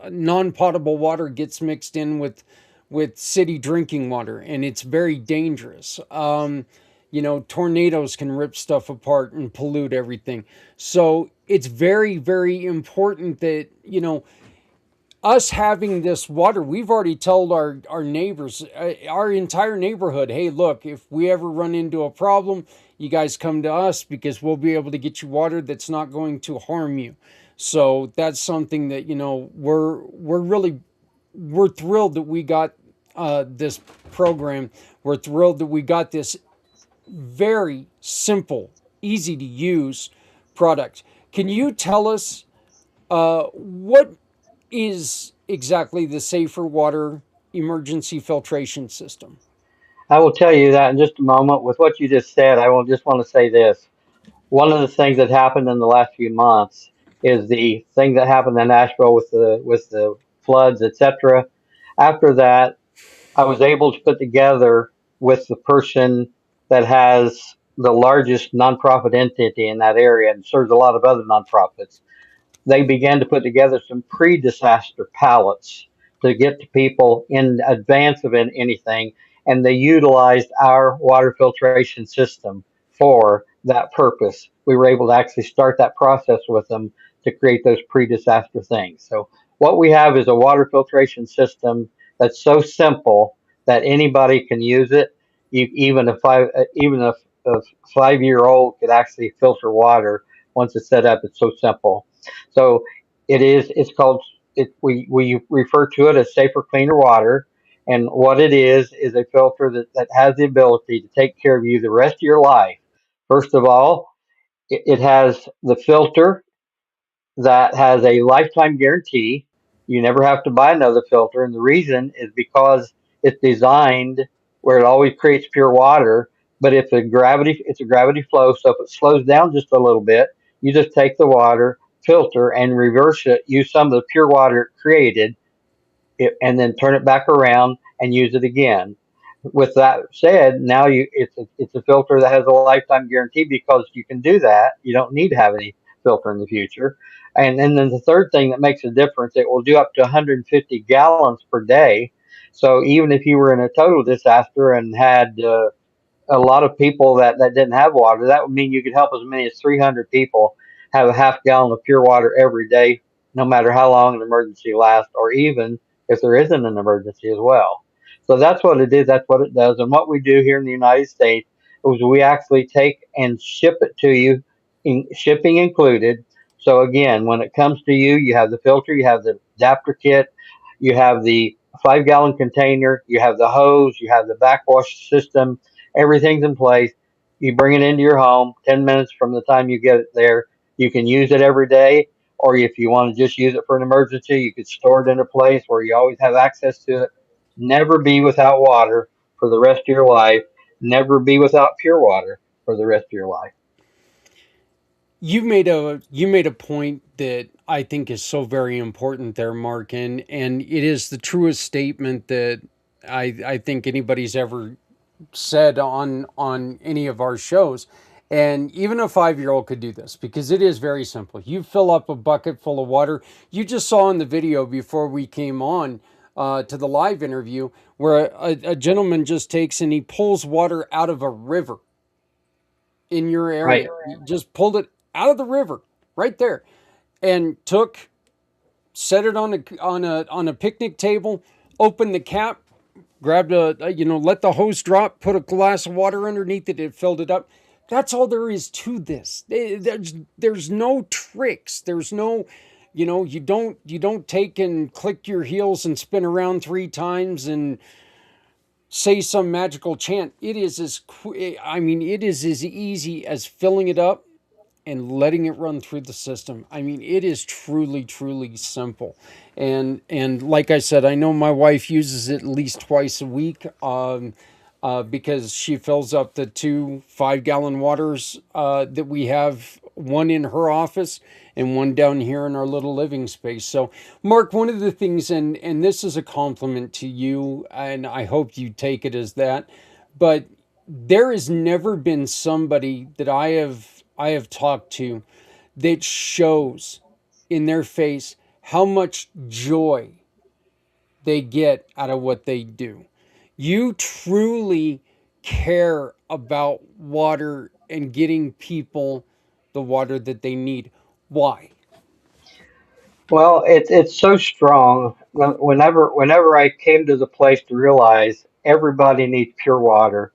non-potable water gets mixed in with city drinking water, and it's very dangerous. Tornadoes can rip stuff apart and pollute everything. So it's very, very important that, us having this water, we've already told our neighbors, our entire neighborhood, hey, look, if we ever run into a problem, you guys come to us, because we'll be able to get you water that's not going to harm you. So that's something that, we're thrilled that we got this program. We're thrilled that we got this very simple, easy to use product. Can you tell us what is exactly the Safer Water emergency filtration system? I will tell you that in just a moment. With what you just said, I will just want to say this. One of the things that happened in the last few months is the thing that happened in Nashville with the floods, etc. After that, I was able to put together with the person that has the largest nonprofit entity in that area and serves a lot of other nonprofits. They began to put together some pre-disaster pallets to get to people in advance of anything, and they utilized our water filtration system for that purpose. We were able to actually start that process with them to create those pre-disaster things. So what we have is a water filtration system that's so simple that anybody can use it. Even if a 5-year old could actually filter water once it's set up. It's so simple. So it's called we refer to it as safer, cleaner water. And what it is a filter that has the ability to take care of you the rest of your life. First of all, it has the filter that has a lifetime guarantee. You never have to buy another filter, and the reason is because it's designed where it always creates pure water. But if it's a gravity flow, so if it slows down just a little bit, you just take the water, filter, and reverse it. Use some of the pure water it created, and then turn it back around and use it again. With that said, now it's a filter that has a lifetime guarantee because you can do that. You don't need to have any filter in the future. And then the third thing that makes a difference, it will do up to 150 gallons per day. So even if you were in a total disaster and had a lot of people that didn't have water, that would mean you could help as many as 300 people have a half gallon of pure water every day, no matter how long an emergency lasts, or even if there isn't an emergency as well. So that's what it is. That's what it does. And what we do here in the United States is we actually take and ship it to you, shipping included. So again, when it comes to you, you have the filter, you have the adapter kit, you have the 5 gallon container, you have the hose, you have the backwash system. Everything's in place. You bring it into your home 10 minutes from the time you get it there. You can use it every day, or if you want to just use it for an emergency, you could store it in a place where you always have access to it. Never be without water for the rest of your life. Never be without pure water for the rest of your life. You made a point that I think is so very important there, Mark, and it is the truest statement that I think anybody's ever said on any of our shows. And even a 5-year-old could do this because it is very simple. You fill up a bucket full of water. You just saw in the video before we came on to the live interview where a gentleman just takes and he pulls water out of a river in your Right. area. He just pulled it out of the river right there and set it on a picnic table, opened the cap, grabbed let the hose drop, put a glass of water underneath it, it filled it up. That's all there is to this. There's no tricks. There's no, you don't take and click your heels and spin around 3 times and say some magical chant. It is as easy as filling it up and letting it run through the system. I mean, it is truly, truly simple. And like I said, I know my wife uses it at least twice a week because she fills up the 2 5-gallon waters that we have, one in her office and one down here in our little living space. So, Mark, one of the things, and this is a compliment to you, and I hope you take it as that, but there has never been somebody that I have talked to that shows in their face how much joy they get out of what they do. You truly care about water and getting people the water that they need. Why? Well, it's so strong. Whenever I came to the place to realize everybody needs pure water,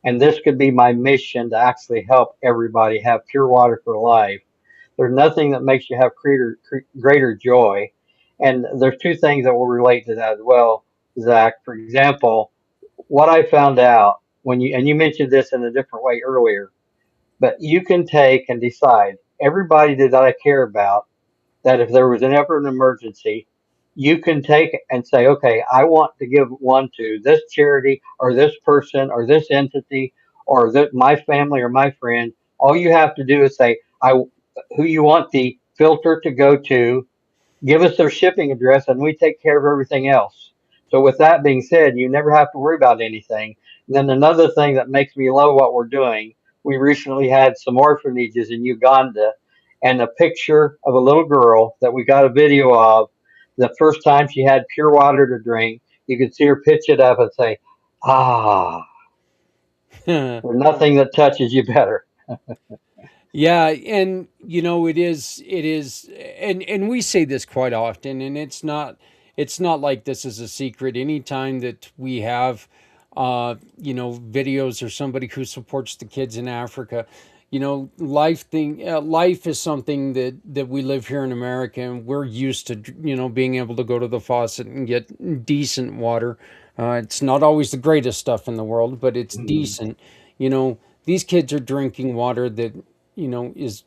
and this could be my mission to actually help everybody have pure water for life. There's nothing that makes you have greater joy. And there's two things that will relate to that as well, Zach. For example, what I found out and you mentioned this in a different way earlier, but you can take and decide everybody that I care about that if there was ever an emergency, you can take and say, okay, I want to give one to this charity or this person or this entity or my family or my friend. All you have to do is say, who you want the filter to go to, give us their shipping address, and we take care of everything else. So with that being said, you never have to worry about anything. And then another thing that makes me love what we're doing, we recently had some orphanages in Uganda, and a picture of a little girl that we got a video of. The first time she had pure water to drink, you could see her pitch it up and say, "Ah, there's nothing that touches you better." Yeah, and it is, and we say this quite often, and it's not like this is a secret. Anytime that we have videos or somebody who supports the kids in Africa, life is something that we live here in America, and we're used to being able to go to the faucet and get decent water. It's not always the greatest stuff in the world, but it's Mhm. decent. These kids are drinking water that is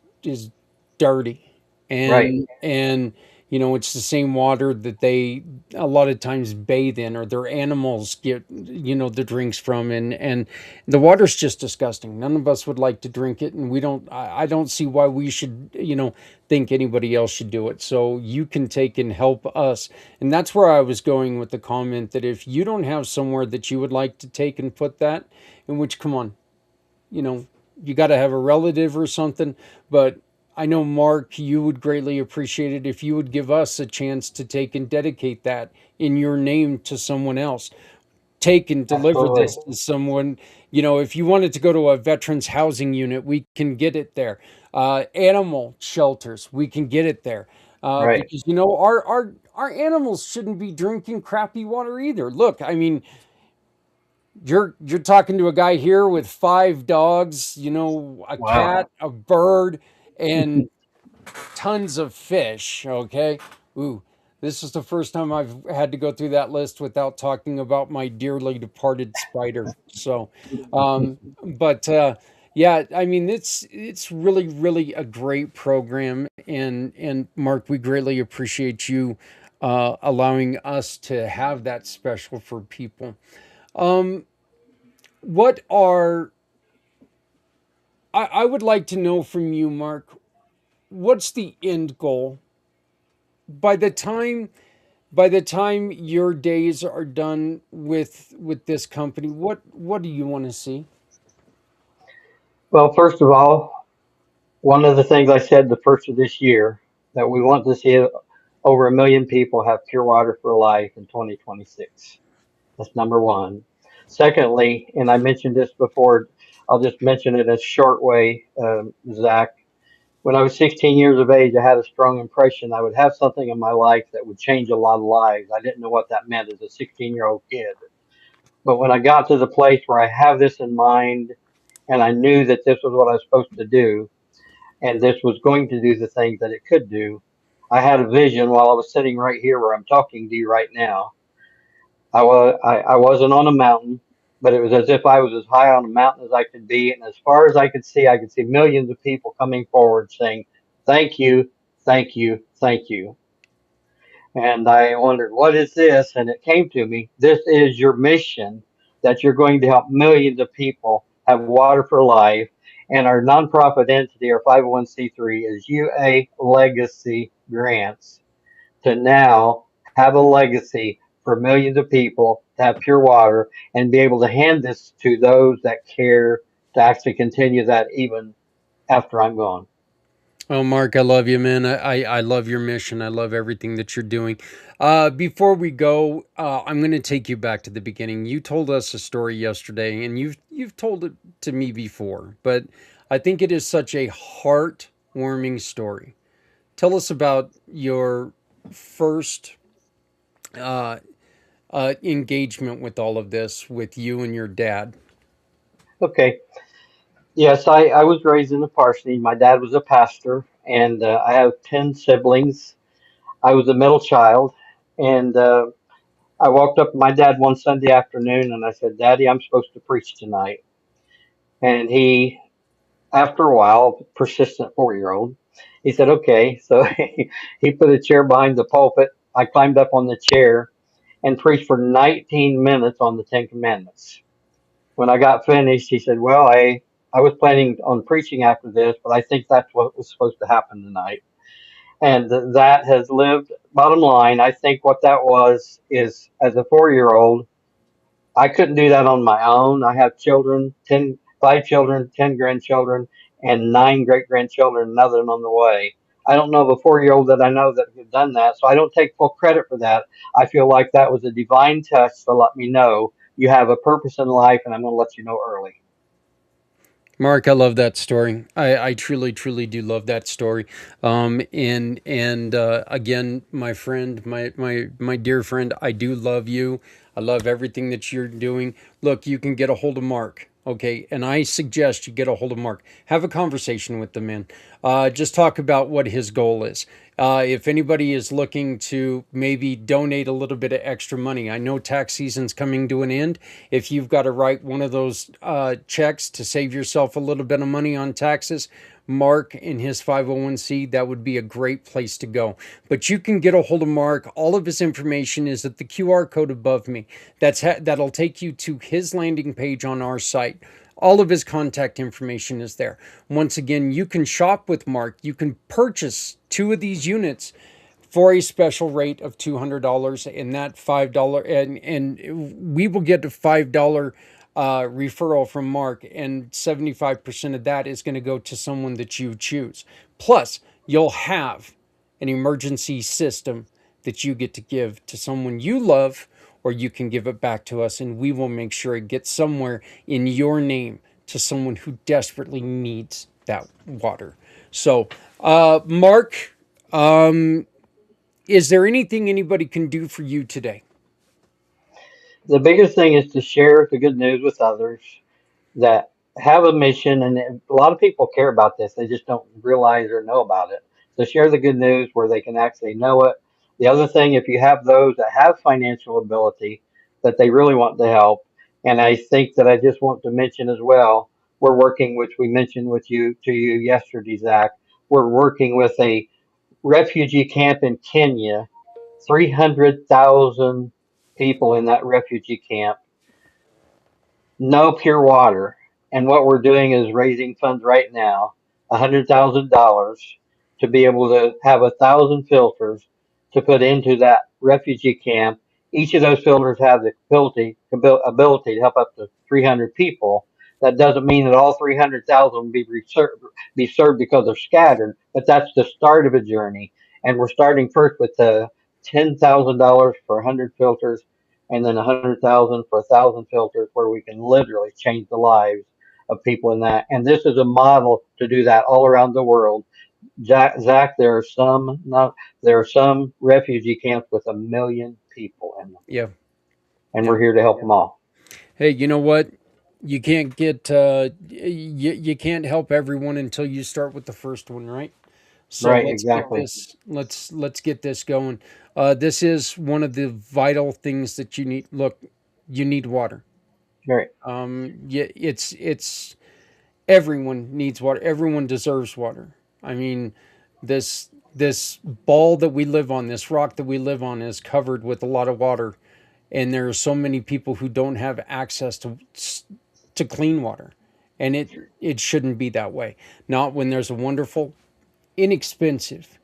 dirty, Right, and it's the same water that they a lot of times bathe in, or their animals get the drinks from, and the water's just disgusting. None of us would like to drink it, and I don't see why we should think anybody else should do it. So you can take and help us, and that's where I was going with the comment that if you don't have somewhere that you would like to take and put that, in which, come on, you know, you got to have a relative or something. But I know, Mark, you would greatly appreciate it if you would give us a chance to take and dedicate that in your name to someone else. Take and deliver absolutely. this to someone. If you wanted to go to a veterans housing unit, we can get it there. Animal shelters, we can get it there. Right. Because our animals shouldn't be drinking crappy water either. Look, I mean, you're talking to a guy here with 5 dogs, a Wow. cat, a bird, and tons of fish. Okay. Ooh, this is the first time I've had to go through that list without talking about my dearly departed spider. So, but yeah, I mean, it's really, really a great program, and Mark, we greatly appreciate you allowing us to have that special for people. Um, what are I would like to know from you, Mark, what's the end goal by the time your days are done with this company? What do you want to see? Well, first of all, one of the things I said the first of this year that we want to see over 1 million people have pure water for life in 2026. That's number one. Secondly, and I mentioned this before, I'll just mention it in a short way, Zach. When I was 16 years of age, I had a strong impression I would have something in my life that would change a lot of lives. I didn't know what that meant as a 16-year-old kid. But when I got to the place where I have this in mind and I knew that this was what I was supposed to do, and this was going to do the things that it could do. I had a vision while I was sitting right here where I'm talking to you right now. I wasn't on a mountain, but it was as if I was as high on a mountain as I could be, and as far as I could see millions of people coming forward saying, "Thank you, thank you, thank you." And I wondered, what is this? And it came to me, this is your mission, that you're going to help millions of people have water for life. And our nonprofit entity, our 501c3, is UA Legacy Grants to now have a legacy for millions of people to have pure water and be able to hand this to those that care to actually continue that even after I'm gone. Oh, Mark, I love you, man. I love your mission. I love everything that you're doing. Before we go, I'm going to take you back to the beginning. You told us a story yesterday, and you've told it to me before, but I think it is such a heartwarming story. Tell us about your first uh, engagement with all of this with you and your dad. Okay. Yes, I was raised in a parsonage. My dad was a pastor, and I have 10 siblings. I was the middle child, and I walked up to my dad one Sunday afternoon and I said, "Daddy, I'm supposed to preach tonight." And he, after a while, persistent 4-year-old, he said, "Okay." So he put a chair behind the pulpit I climbed up on the chair and preached for 19 minutes on the Ten Commandments. When I got finished, he said, "Well, I was planning on preaching after this, but I think that's what was supposed to happen tonight." And that has lived. Bottom line, I think what that was is, as a 4-year old, I couldn't do that on my own. I have children, 5 children, 10 grandchildren, and 9 great grandchildren, another one on the way. I don't know of a 4-year old that I know that has done that, so I don't take full credit for that. I feel like that was a divine touch to let me know you have a purpose in life, and I'm going to let you know early. Mark, I love that story. I truly, truly do love that story. And again, my friend, my dear friend, I do love you. I love everything that you're doing. Look, you can get a hold of Mark, okay? And I suggest you get a hold of Mark. Have a conversation with the man. Just talk about what his goal is. If anybody is looking to maybe donate a little bit of extra money, I know tax season's coming to an end. If you've got to write one of those checks to save yourself a little bit of money on taxes, Mark in his 501c, that would be a great place to go. But you can get a hold of Mark. All of his information is at the QR code above me. That'll take you to his landing page on our site. All of his contact information is there. Once again, you can shop with Mark. You can purchase 2 of these units for a special rate of $200, and that $5 and we will get a $5 referral from Mark, and 75% of that is going to go to someone that you choose. Plus, you'll have an emergency system that you get to give to someone you love, or you can give it back to us, and we will make sure it gets somewhere in your name to someone who desperately needs that water. So, Mark, is there anything anybody can do for you today? The biggest thing is to share the good news with others that have a mission, and a lot of people care about this. They just don't realize or know about it. So share the good news where they can actually know it. The other thing, if you have those that have financial ability that they really want to help, and I think that I just want to mention as well, we're working, which we mentioned with you to you yesterday, Zach. We're working with a refugee camp in Kenya, 300,000 people in that refugee camp, no pure water. And what we're doing is raising funds right now, $100,000 to be able to have 1,000 filters to put into that refugee camp. Each of those filters have the ability to help up to 300 people. That doesn't mean that all 300,000 will be served because they're scattered, but that's the start of a journey. And we're starting first with the $10,000 for 100 filters, and then 100,000 for 1,000 filters, where we can literally change the lives of people in that. And this is a model to do that all around the world. Zach, there are some refugee camps with 1 million people in them, Yeah. and Yeah. we're here to help them all. Hey, you know what? You can't get you can't help everyone until you start with the first one, right? So Right, let's get exactly. this let's get this going. This is one of the vital things that you need. Look, you need water. Right, Yeah, it's everyone needs water. Everyone deserves water. I mean, this ball that we live on, this rock that we live on, is covered with a lot of water, and there are so many people who don't have access to clean water, and it shouldn't be that way. Not when there's a wonderful, inexpensive,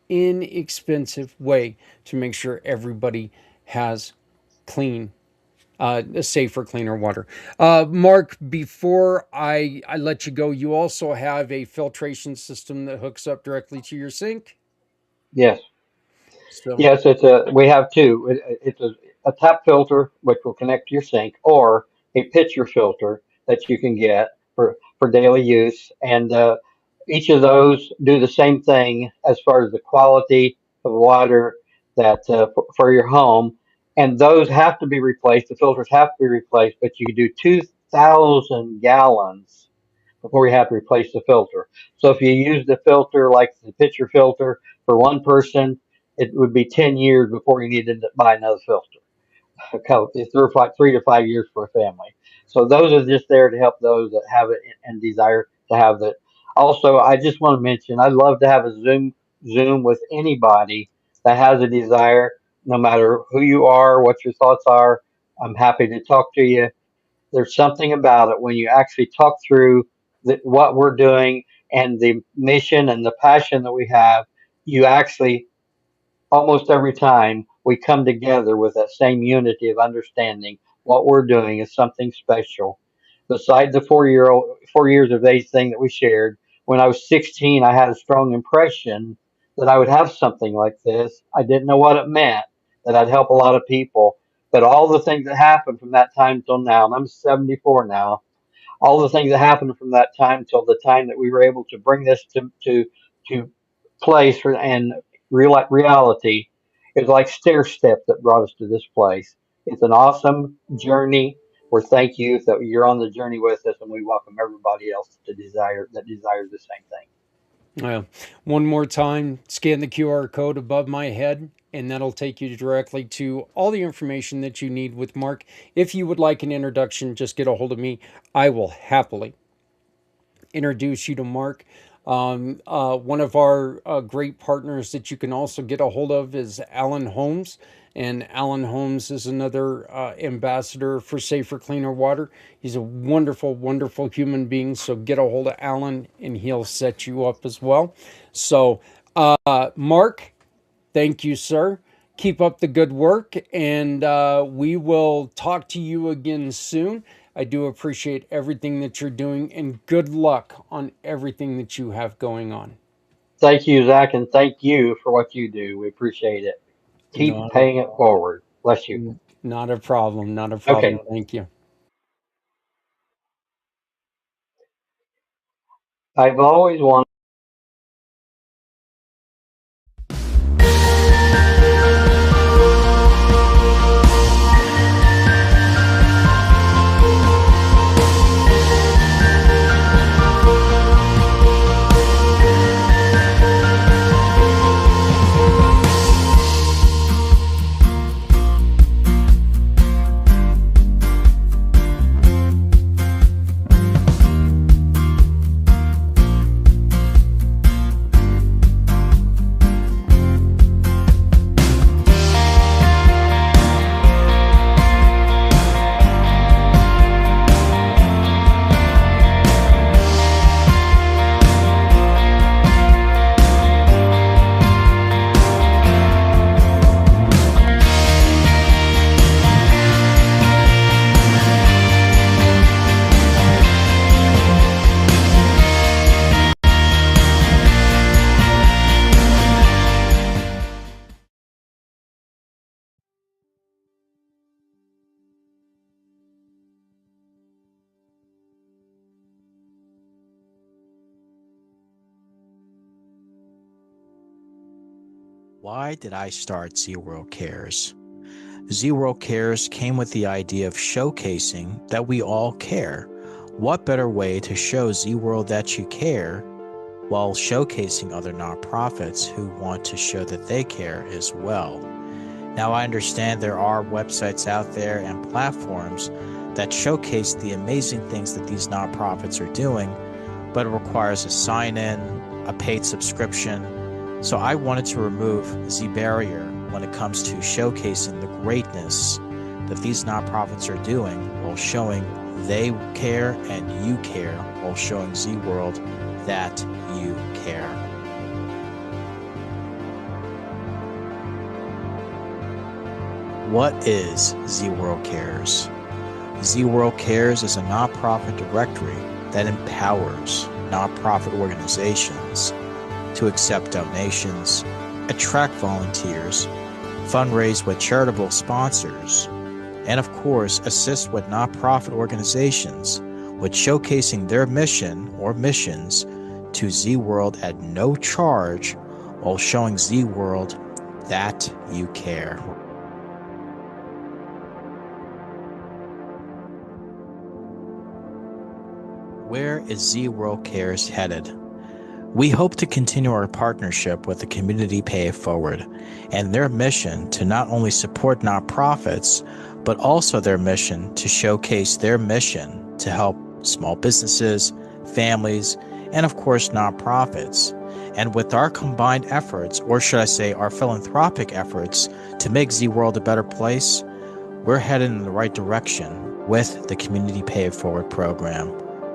inexpensive way to make sure everybody has clean, safer, cleaner water. Mark, before I let you go, you also have a filtration system that hooks up directly to your sink. yes. So, Yes, we have two. It's a tap filter, which will connect to your sink, or a pitcher filter that you can get for daily use. And each of those do the same thing as far as the quality of water that for your home. And those have to be replaced. The filters have to be replaced, but you can do 2,000 gallons before you have to replace the filter. So if you use the filter like the pitcher filter for one person, it would be 10 years before you needed to buy another filter. It's 3 to 5 years for a family. So those are just there to help those that have it and desire to have it. Also, I just want to mention I'd love to have a Zoom with anybody that has a desire, no matter who you are, what your thoughts are, I'm happy to talk to you. There's something about it when you actually talk through what we're doing and the mission and the passion that we have. You actually, almost every time, we come together with that same unity of understanding what we're doing is something special. Besides the 4 years of age thing that we shared, when I was 16, I had a strong impression that I would have something like this. I didn't know what it meant, that I'd help a lot of people. But all the things that happened from that time till now, and I'm 74 now, all the things that happened from that time till the time that we were able to bring this to place and reality is like stair step that brought us to this place. It's an awesome journey. We're thank you that you're on the journey with us, and we welcome everybody else to desires the same thing. Well, one more time, scan the QR code above my head, and that'll take you directly to all the information that you need with Mark. If you would like an introduction, just get a hold of me. I will happily introduce you to Mark. One of our great partners that you can also get a hold of is Alan Holmes. And Alan Holmes is another ambassador for Safer, Cleaner Water. He's a wonderful, wonderful human being. So get a hold of Alan and he'll set you up as well. So, Mark, thank you, sir. Keep up the good work, and we will talk to you again soon. I do appreciate everything that you're doing, and good luck on everything that you have going on. Thank you, Zach, and thank you for what you do. We appreciate it. Keep Not a, paying it forward. Bless you. not a problem. Not a problem. Okay. Thank you. I've always wanted. Why did I start ZWorld Cares? ZWorld Cares came with the idea of showcasing that we all care. What better way to show ZWorld that you care while showcasing other nonprofits who want to show that they care as well? Now, I understand there are websites out there and platforms that showcase the amazing things that these nonprofits are doing, but it requires a sign-in, a paid subscription. So I wanted to remove the barrier when it comes to showcasing the greatness that these nonprofits are doing while showing they care and you care, while showing ZWorld that you care. What is ZWorld Cares? ZWorld Cares is a nonprofit directory that empowers nonprofit organizations to accept donations, attract volunteers, fundraise with charitable sponsors, and of course, assist with nonprofit organizations with showcasing their mission or missions to ZWorld at no charge while showing ZWorld that you care. Where is ZWorld Cares headed? We hope to continue our partnership with the Community Pay It Forward and their mission to not only support nonprofits, but also their mission to showcase their mission to help small businesses, families, and of course nonprofits And with our combined efforts, or should I say our philanthropic efforts, to make Z World a better place, we're headed in the right direction with the Community Pay It Forward program,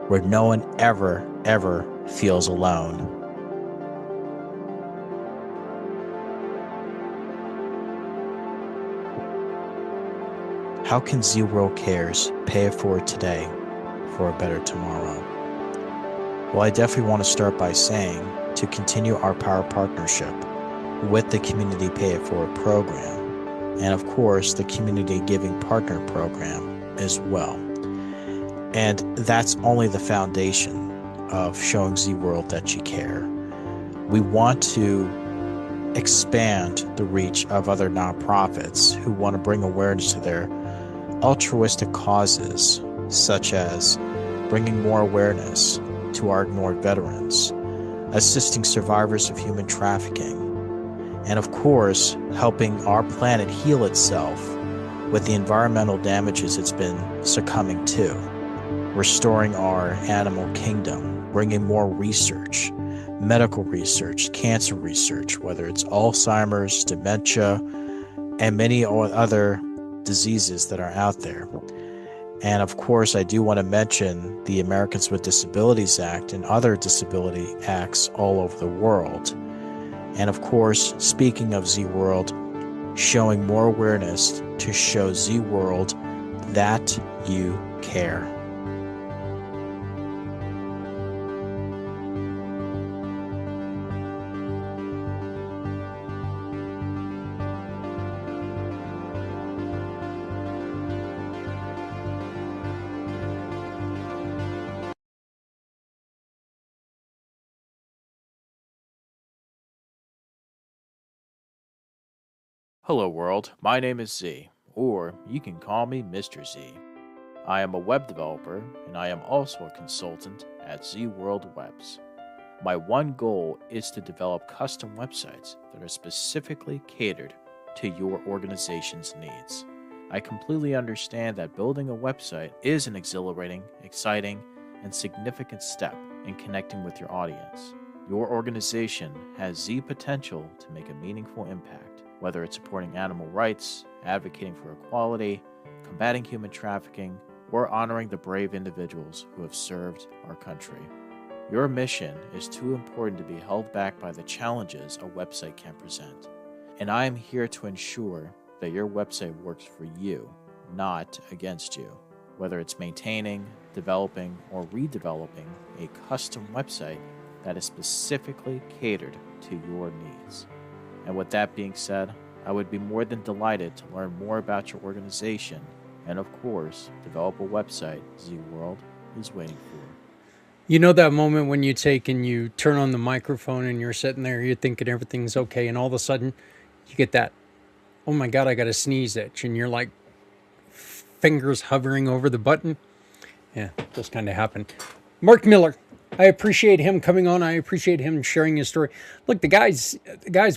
where no one ever feels alone. How can Z World Cares pay it forward today for a better tomorrow? Well, I definitely want to start by saying to continue our power partnership with the Community Pay It Forward program, and of course the Community Giving Partner program as well. And that's only the foundation of showing Z World that you care. We want to expand the reach of other nonprofits who want to bring awareness to their altruistic causes, such as bringing more awareness to our ignored veterans, assisting survivors of human trafficking, and of course, helping our planet heal itself with the environmental damages it's been succumbing to, restoring our animal kingdom, bringing more research, medical research, cancer research, whether it's Alzheimer's, dementia, and many other diseases that are out there. And of course, I do want to mention the Americans with Disabilities Act and other disability acts all over the world. And of course, speaking of Z World, showing more awareness to show Z World that you care. Hello world, my name is Z, or you can call me Mr. Z. I am a web developer, and I am also a consultant at Z World Webs. My one goal is to develop custom websites that are specifically catered to your organization's needs. I completely understand that building a website is an exhilarating, exciting, and significant step in connecting with your audience. Your organization has Z potential to make a meaningful impact, whether it's supporting animal rights, advocating for equality, combating human trafficking, or honoring the brave individuals who have served our country. Your mission is too important to be held back by the challenges a website can present. And I am here to ensure that your website works for you, not against you. Whether it's maintaining, developing, or redeveloping a custom website that is specifically catered to your needs. And with that being said, I would be more than delighted to learn more about your organization and, of course, develop a website Z World is waiting for. You know that moment when you take and you turn on the microphone and you're sitting there, you're thinking everything's okay, and all of a sudden you get that, oh my God, I got a sneeze itch, and you're like fingers hovering over the button. Yeah, those kind of happen. Mark Miller, I appreciate him coming on. I appreciate him sharing his story. Look, the guy's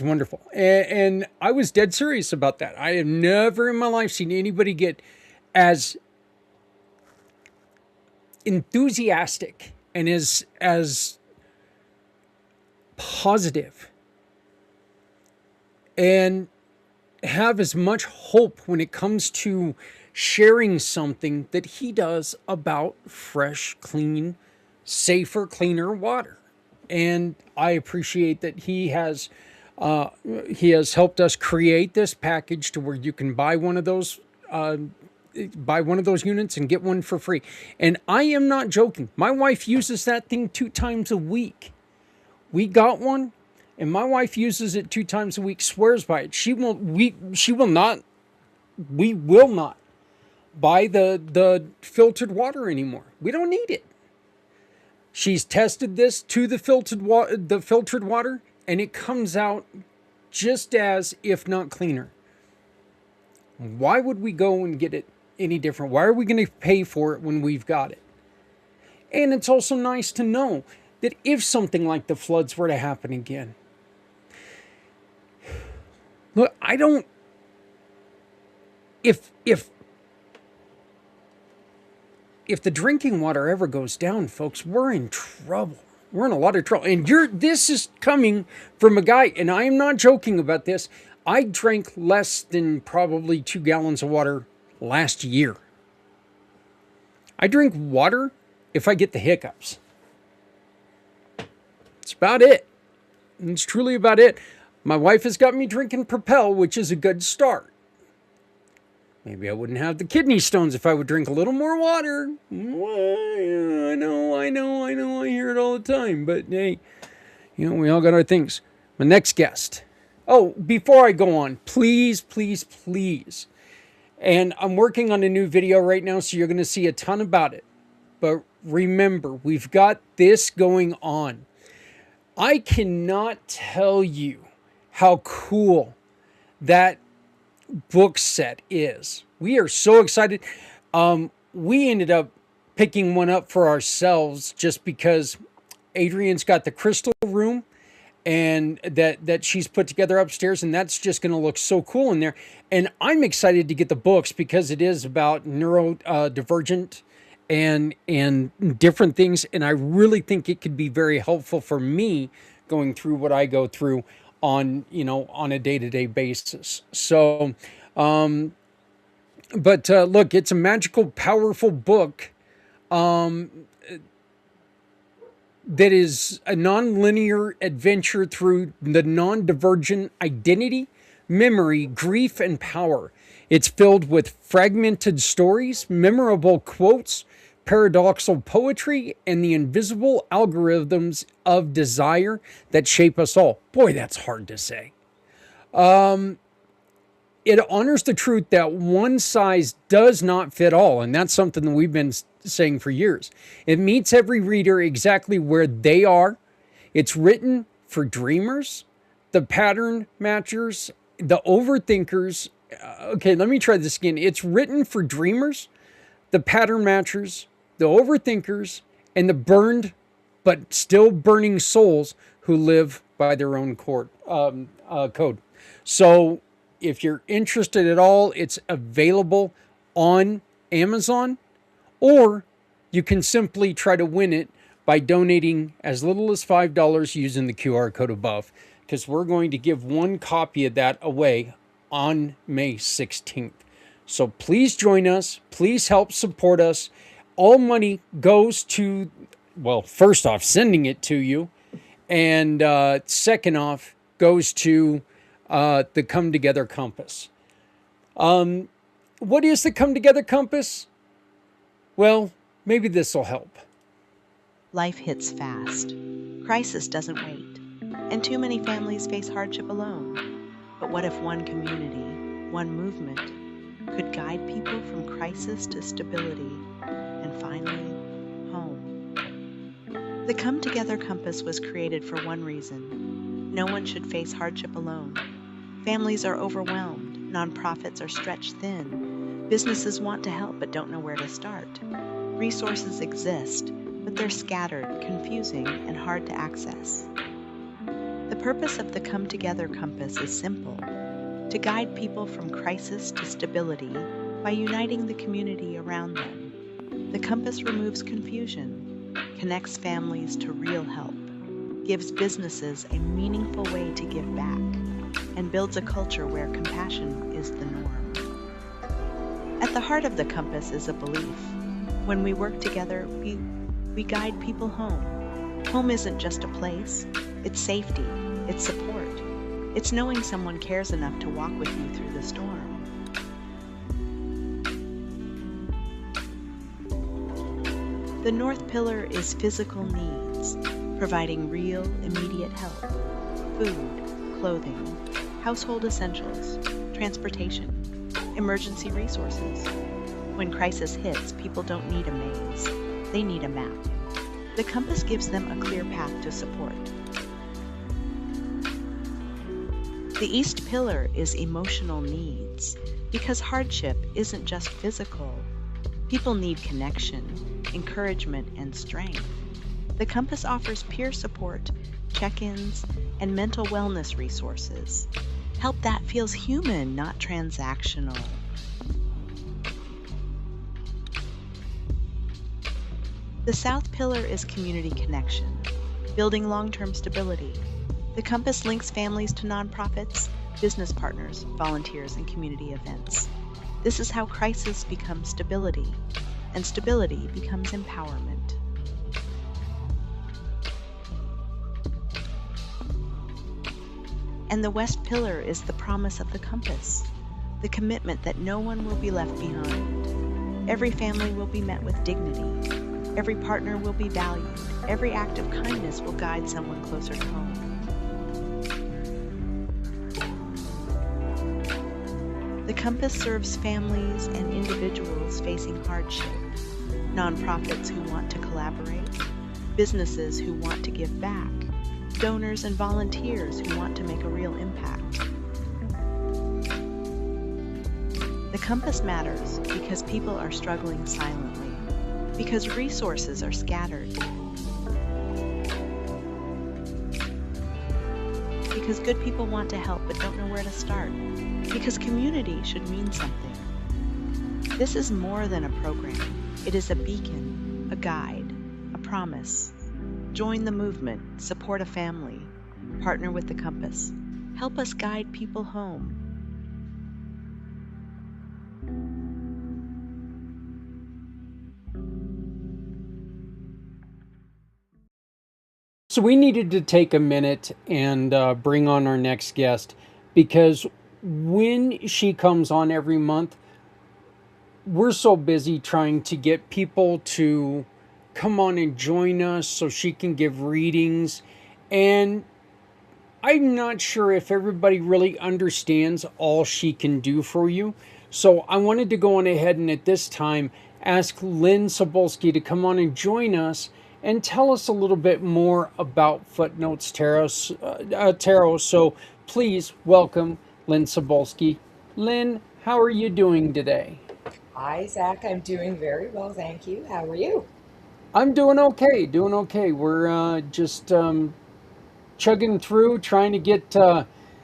wonderful. And I was dead serious about that. I have never in my life seen anybody get as enthusiastic and as positive and have as much hope when it comes to sharing something that he does about fresh, clean, safer, cleaner water. And I appreciate that he has helped us create this package to where you can buy one of those units and get one for free. And I am not joking. My wife uses that thing 2 times a week. We got one, and my wife uses it 2 times a week, swears by it. We will not buy the filtered water anymore. We don't need it. She's tested this to the filtered water, and it comes out just as, if not cleaner. Why would we go and get it any different? Why are we going to pay for it when we've got it? And it's also nice to know that if something like the floods were to happen again, look, if the drinking water ever goes down, folks, we're in trouble. We're in a lot of trouble. And this is coming from a guy, and I am not joking about this. I drank less than probably 2 gallons of water last year. I drink water if I get the hiccups. It's about it. It's truly about it. My wife has got me drinking Propel, which is a good start. Maybe I wouldn't have the kidney stones if I would drink a little more water. I know. I hear it all the time. But hey, we all got our things. My next guest. Oh, before I go on, please. And I'm working on a new video right now, so you're going to see a ton about it. But remember, we've got this going on. I cannot tell you how cool that book set is. We are so excited. We ended up picking one up for ourselves just because Adrian's got the crystal room and that she's put together upstairs, and that's just going to look so cool in there. And I'm excited to get the books because it is about neurodivergent and different things, and I really think it could be very helpful for me going through what I go through on a day-to-day basis. So look, it's a magical, powerful book that is a non-linear adventure through the non-divergent identity, memory, grief, and power. It's filled with fragmented stories, memorable quotes, paradoxical poetry, and the invisible algorithms of desire that shape us all. Boy, that's hard to say. It honors the truth that one size does not fit all, and that's something that we've been saying for years. It meets every reader exactly where they are. It's written for dreamers, the pattern matchers, the overthinkers. Okay, let me try this again. It's written for dreamers, the pattern matchers, the overthinkers, and the burned but still burning souls who live by their own code. So if you're interested at all, it's available on Amazon, or you can simply try to win it by donating as little as $5 using the QR code above, because we're going to give one copy of that away on May 16th. So please join us. Please help support us. All money goes to, well, first off, sending it to you, and second off, goes to the Come Together Compass. What is the Come Together Compass? Well, maybe this will help. Life hits fast. Crisis doesn't wait. And too many families face hardship alone. But what if one community, one movement, could guide people from crisis to stability and finally home? The Come Together Compass was created for one reason. No one should face hardship alone. Families are overwhelmed. Nonprofits are stretched thin. Businesses want to help but don't know where to start. Resources exist, but they're scattered, confusing, and hard to access. The purpose of the Come Together Compass is simple: to guide people from crisis to stability by uniting the community around them. The compass removes confusion, connects families to real help, gives businesses a meaningful way to give back, and builds a culture where compassion is the norm. At the heart of the compass is a belief. When we work together, we guide people home. Home isn't just a place. It's safety. It's support. It's knowing someone cares enough to walk with you through the storm. The North Pillar is physical needs, providing real, immediate help. Food, clothing, household essentials, transportation, emergency resources. When crisis hits, people don't need a maze. They need a map. The compass gives them a clear path to support. The East Pillar is emotional needs, because hardship isn't just physical. People need connection, encouragement, and strength. The compass offers peer support, check-ins, and mental wellness resources. Help that feels human, not transactional. The South Pillar is community connection, building long-term stability. The compass links families to nonprofits, business partners, volunteers, and community events. This is how crisis becomes stability, and stability becomes empowerment. And the West Pillar is the promise of the compass, the commitment that no one will be left behind. Every family will be met with dignity. Every partner will be valued. Every act of kindness will guide someone closer to home. The compass serves families and individuals facing hardship, nonprofits who want to collaborate, businesses who want to give back, donors and volunteers who want to make a real impact. The compass matters because people are struggling silently, because resources are scattered, because good people want to help but don't know where to start, because community should mean something. This is more than a program. It is a beacon, a guide, a promise. Join the movement, support a family, partner with the compass. Help us guide people home. So we needed to take a minute and bring on our next guest, because when she comes on every month, we're so busy trying to get people to come on and join us so she can give readings. And I'm not sure if everybody really understands all she can do for you. So I wanted to go on ahead and at this time ask Lynn Sobolski to come on and join us and tell us a little bit more about Footnotes Tarot. So please welcome Lynn Sobolski. Lynn, how are you doing today? Hi, Zach. I'm doing very well, thank you. How are you? I'm doing okay, doing okay. We're just chugging through, trying to get,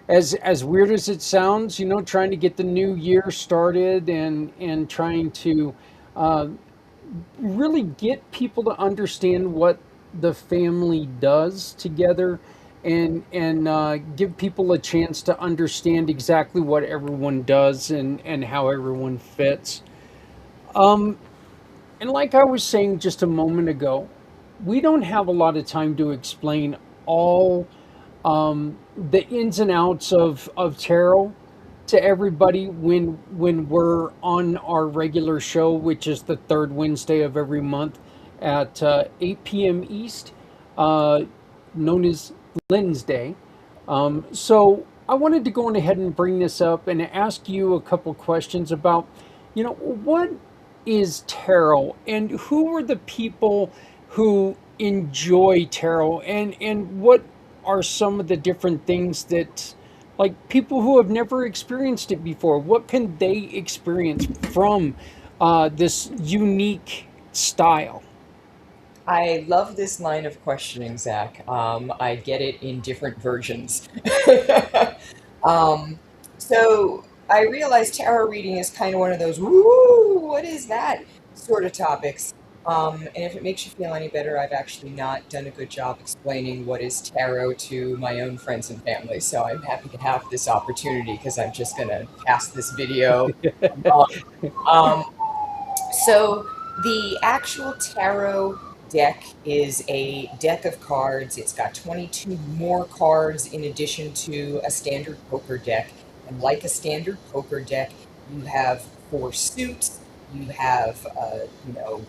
as weird as it sounds, trying to get the new year started, and trying to uh, really get people to understand what the family does together, and give people a chance to understand exactly what everyone does and how everyone fits. Um, and like I was saying just a moment ago, we don't have a lot of time to explain all the ins and outs of tarot to everybody when we're on our regular show, which is the third Wednesday of every month at 8 p.m. East, uh, known as Lynn's Day. So I wanted to go on ahead and bring this up and ask you a couple questions about, what is tarot, and who are the people who enjoy tarot, and what are some of the different things that, like, people who have never experienced it before, what can they experience from this unique style? I love this line of questioning, Zach. I get it in different versions. um, so I realize tarot reading is kind of one of those, woo, what is that sort of topics. And if it makes you feel any better, I've actually not done a good job explaining what is tarot to my own friends and family. So I'm happy to have this opportunity because I'm just going to cast this video. Um, So the actual tarot deck is a deck of cards. It's got 22 more cards in addition to a standard poker deck. And like a standard poker deck, you have four suits. You have,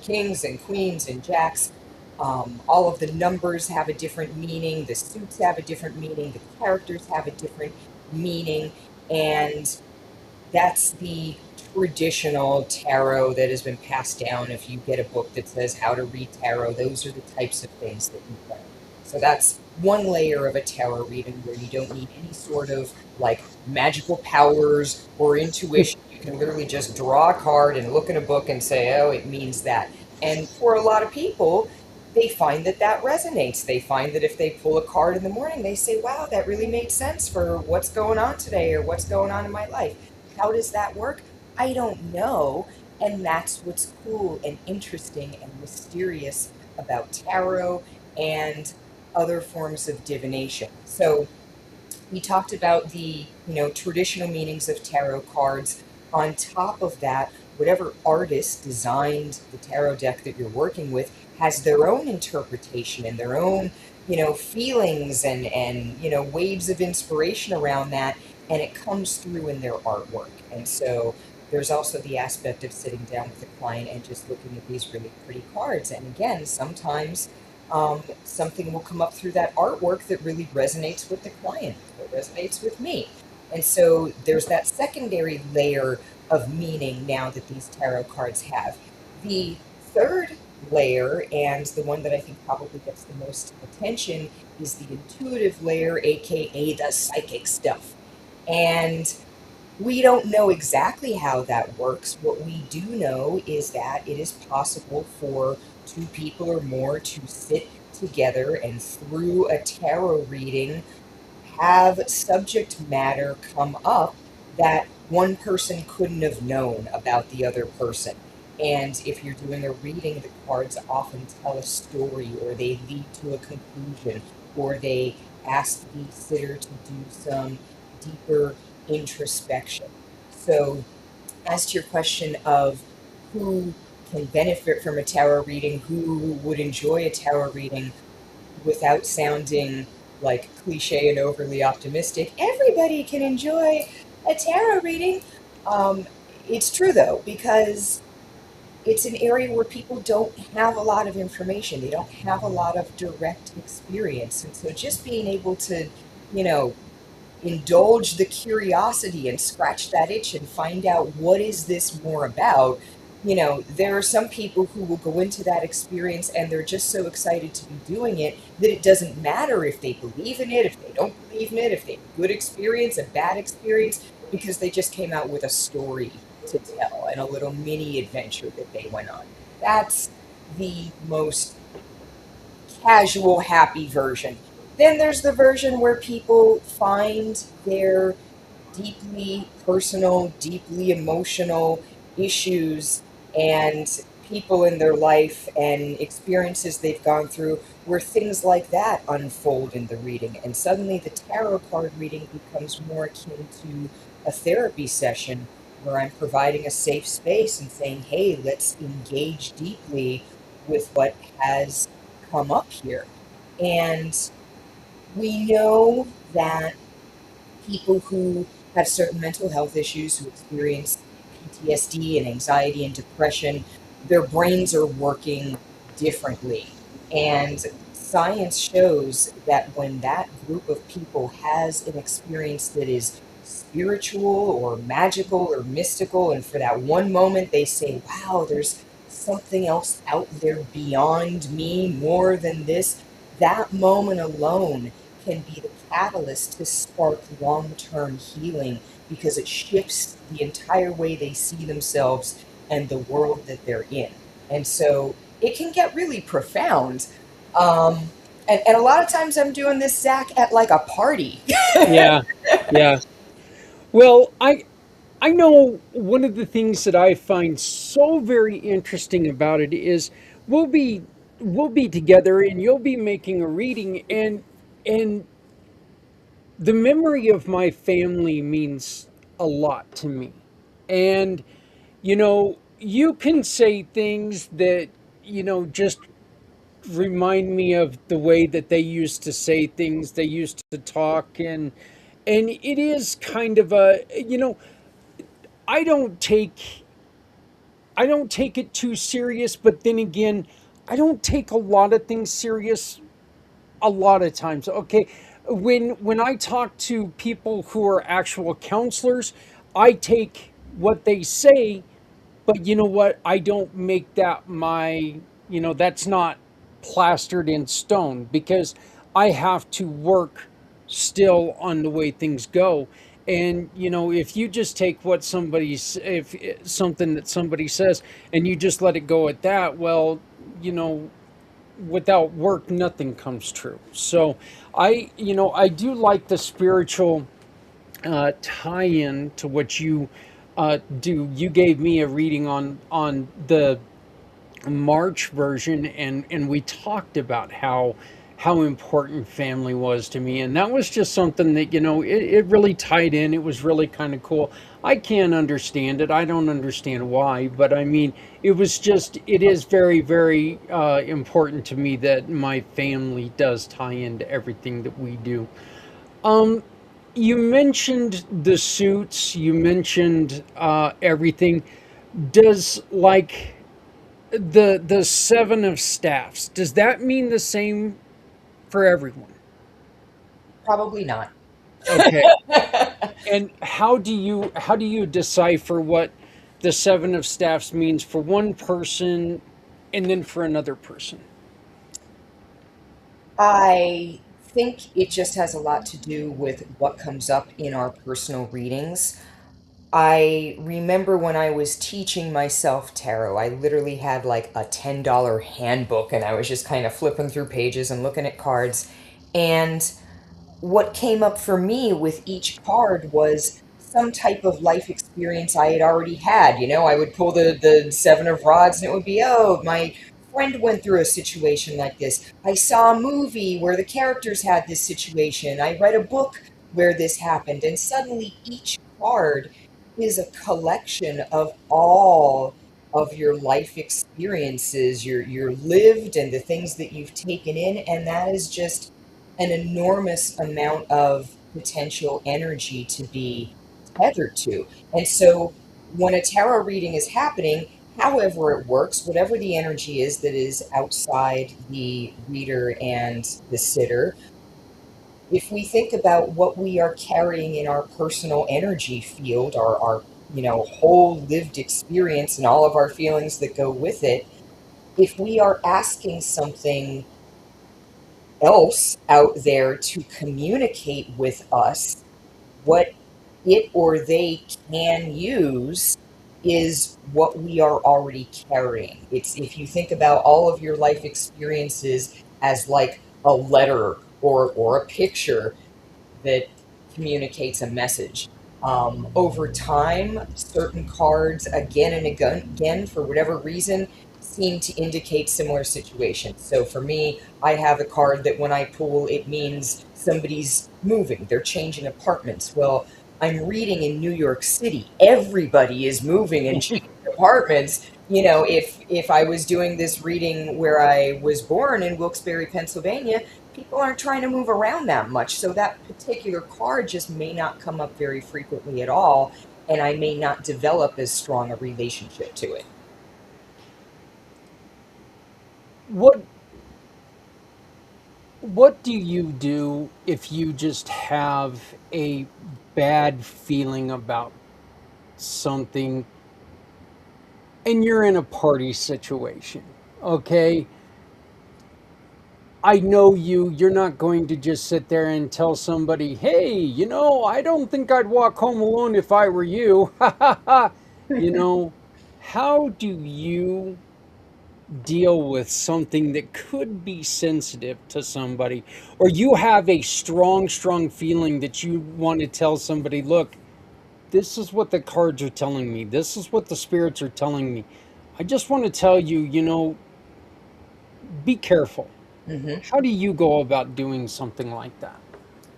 kings and queens and jacks. All of the numbers have a different meaning. The suits have a different meaning. The characters have a different meaning. And that's the traditional tarot that has been passed down. If you get a book that says how to read tarot, those are the types of things that you learn. So that's one layer of a tarot reading where you don't need any sort of like magical powers or intuition. You can literally just draw a card and look in a book and say, oh, it means that. And for a lot of people, they find that that resonates. They find that if they pull a card in the morning, they say, wow, that really made sense for what's going on today or what's going on in my life. How does that work? I don't know. And that's what's cool and interesting and mysterious about tarot and other forms of divination. So we talked about the, traditional meanings of tarot cards. On top of that, whatever artist designed the tarot deck that you're working with has their own interpretation and their own, feelings and waves of inspiration around that, and it comes through in their artwork. And so there's also the aspect of sitting down with a client and just looking at these really pretty cards. And again, sometimes something will come up through that artwork that really resonates with the client, that resonates with me. And so there's that secondary layer of meaning now that these tarot cards have. The third layer, and the one that I think probably gets the most attention, is the intuitive layer, aka the psychic stuff. And we don't know exactly how that works. What we do know is that it is possible for two people or more to sit together and through a tarot reading have subject matter come up that one person couldn't have known about the other person. And if you're doing a reading, the cards often tell a story, or they lead to a conclusion, or they ask the sitter to do some deeper introspection. So, as to your question of who can benefit from a tarot reading, who would enjoy a tarot reading without sounding like cliche and overly optimistic, everybody can enjoy a tarot reading. It's true though, because it's an area where people don't have a lot of information. They don't have a lot of direct experience. And so just being able to, you know, indulge the curiosity and scratch that itch and find out what is this more about. There are some people who will go into that experience and they're just so excited to be doing it that it doesn't matter if they believe in it, if they don't believe in it, if they have a good experience, a bad experience, because they just came out with a story to tell and a little mini adventure that they went on. That's the most casual, happy version. Then there's the version where people find their deeply personal, deeply emotional issues and people in their life and experiences they've gone through, where things like that unfold in the reading. And suddenly the tarot card reading becomes more akin to a therapy session where I'm providing a safe space and saying, hey, let's engage deeply with what has come up here. And we know that people who have certain mental health issues, who experience PTSD and anxiety and depression, their brains are working differently. And science shows that when that group of people has an experience that is spiritual or magical or mystical, and for that one moment they say, wow, there's something else out there beyond me, more than this, that moment alone can be the catalyst to spark long-term healing, because it shifts the entire way they see themselves and the world that they're in. And so it can get really profound. And a lot of times I'm doing this, Zach, at like a party. Yeah, yeah. Well, I know one of the things that I find so very interesting about it is we'll be we'll be together and you'll be making a reading, and the memory of my family means a lot to me. And you can say things that just remind me of the way that they used to say things, they used to talk, and it is kind of a, I don't take I don't take it too serious, but then again, I don't take a lot of things serious a lot of times. Okay, when I talk to people who are actual counselors, I take what they say, but you know what? I don't make that my, that's not plastered in stone, because I have to work still on the way things go. And if you just take what if something that somebody says and you just let it go at that, well, you know, without work, nothing comes true. So I do like the spiritual tie-in to what you do. You gave me a reading on the March version, and we talked about how how important family was to me. And that was just something that, it really tied in. It was really kind of cool. I can't understand it. I don't understand why, but I mean, it is very, very important to me that my family does tie into everything that we do. Um, you mentioned the suits, you mentioned everything. Does like the seven of staffs, does that mean the same for everyone? Probably not. Okay. And how do you decipher what the seven of staffs means for one person and then for another person? I think it just has a lot to do with what comes up in our personal readings. I remember when I was teaching myself tarot, I literally had like a $10 handbook and I was just kind of flipping through pages and looking at cards. And what came up for me with each card was some type of life experience I had already had. I would pull the Seven of Rods and it would be, oh, my friend went through a situation like this. I saw a movie where the characters had this situation. I read a book where this happened. And suddenly each card is a collection of all of your life experiences, your lived and the things that you've taken in. And that is just an enormous amount of potential energy to be tethered to. And so when a tarot reading is happening, however it works, whatever the energy is that is outside the reader and the sitter, if we think about what we are carrying in our personal energy field, our whole lived experience and all of our feelings that go with it, if we are asking something else out there to communicate with us, what it or they can use is what we are already carrying. It's, if you think about all of your life experiences as like a letter or a picture that communicates a message. Over time, certain cards, again and again, for whatever reason, seem to indicate similar situations. So for me, I have a card that when I pull, it means somebody's moving, they're changing apartments. Well, I'm reading in New York City. Everybody is moving and changing apartments. If I was doing this reading where I was born in Wilkes-Barre, Pennsylvania, people aren't trying to move around that much. So that particular card just may not come up very frequently at all, and I may not develop as strong a relationship to it. What what do you do if you just have a bad feeling about something and you're in a party situation? Okay, I know you're not going to just sit there and tell somebody, "Hey, I don't think I'd walk home alone if I were you." Ha ha ha. You know, how do you deal with something that could be sensitive to somebody, or you have a strong, strong feeling that you want to tell somebody, "Look, this is what the cards are telling me. This is what the spirits are telling me. I just want to tell you, be careful." Hmm. How do you go about doing something like that?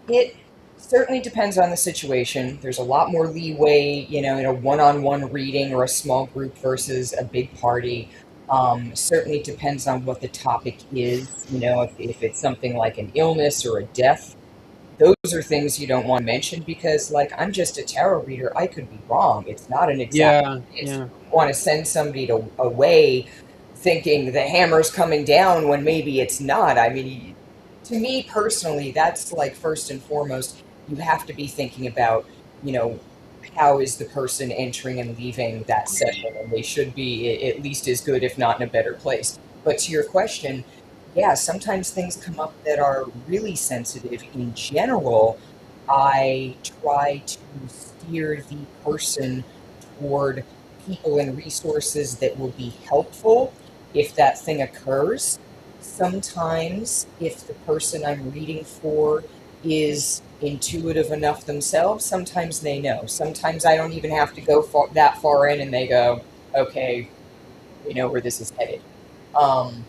It certainly depends on the situation. There's a lot more leeway, in a one-on-one reading or a small group versus a big party. Certainly depends on what the topic is. If it's something like an illness or a death, those are things you don't want to mention because, like, I'm just a tarot reader. I could be wrong. It's not an exact Yeah, science. yeah. You don't want to send somebody away thinking the hammer's coming down when maybe it's not. I mean, to me personally, that's like first and foremost, you have to be thinking about, you know, how is the person entering and leaving that session, and they should be at least as good, if not in a better place. But to your question, yeah, sometimes things come up that are really sensitive. In general, I try to steer the person toward people and resources that will be helpful if that thing occurs. Sometimes, if the person I'm reading for is intuitive enough themselves, sometimes they know. Sometimes I don't even have to go that far in, and they go, okay, we know where this is headed. Um,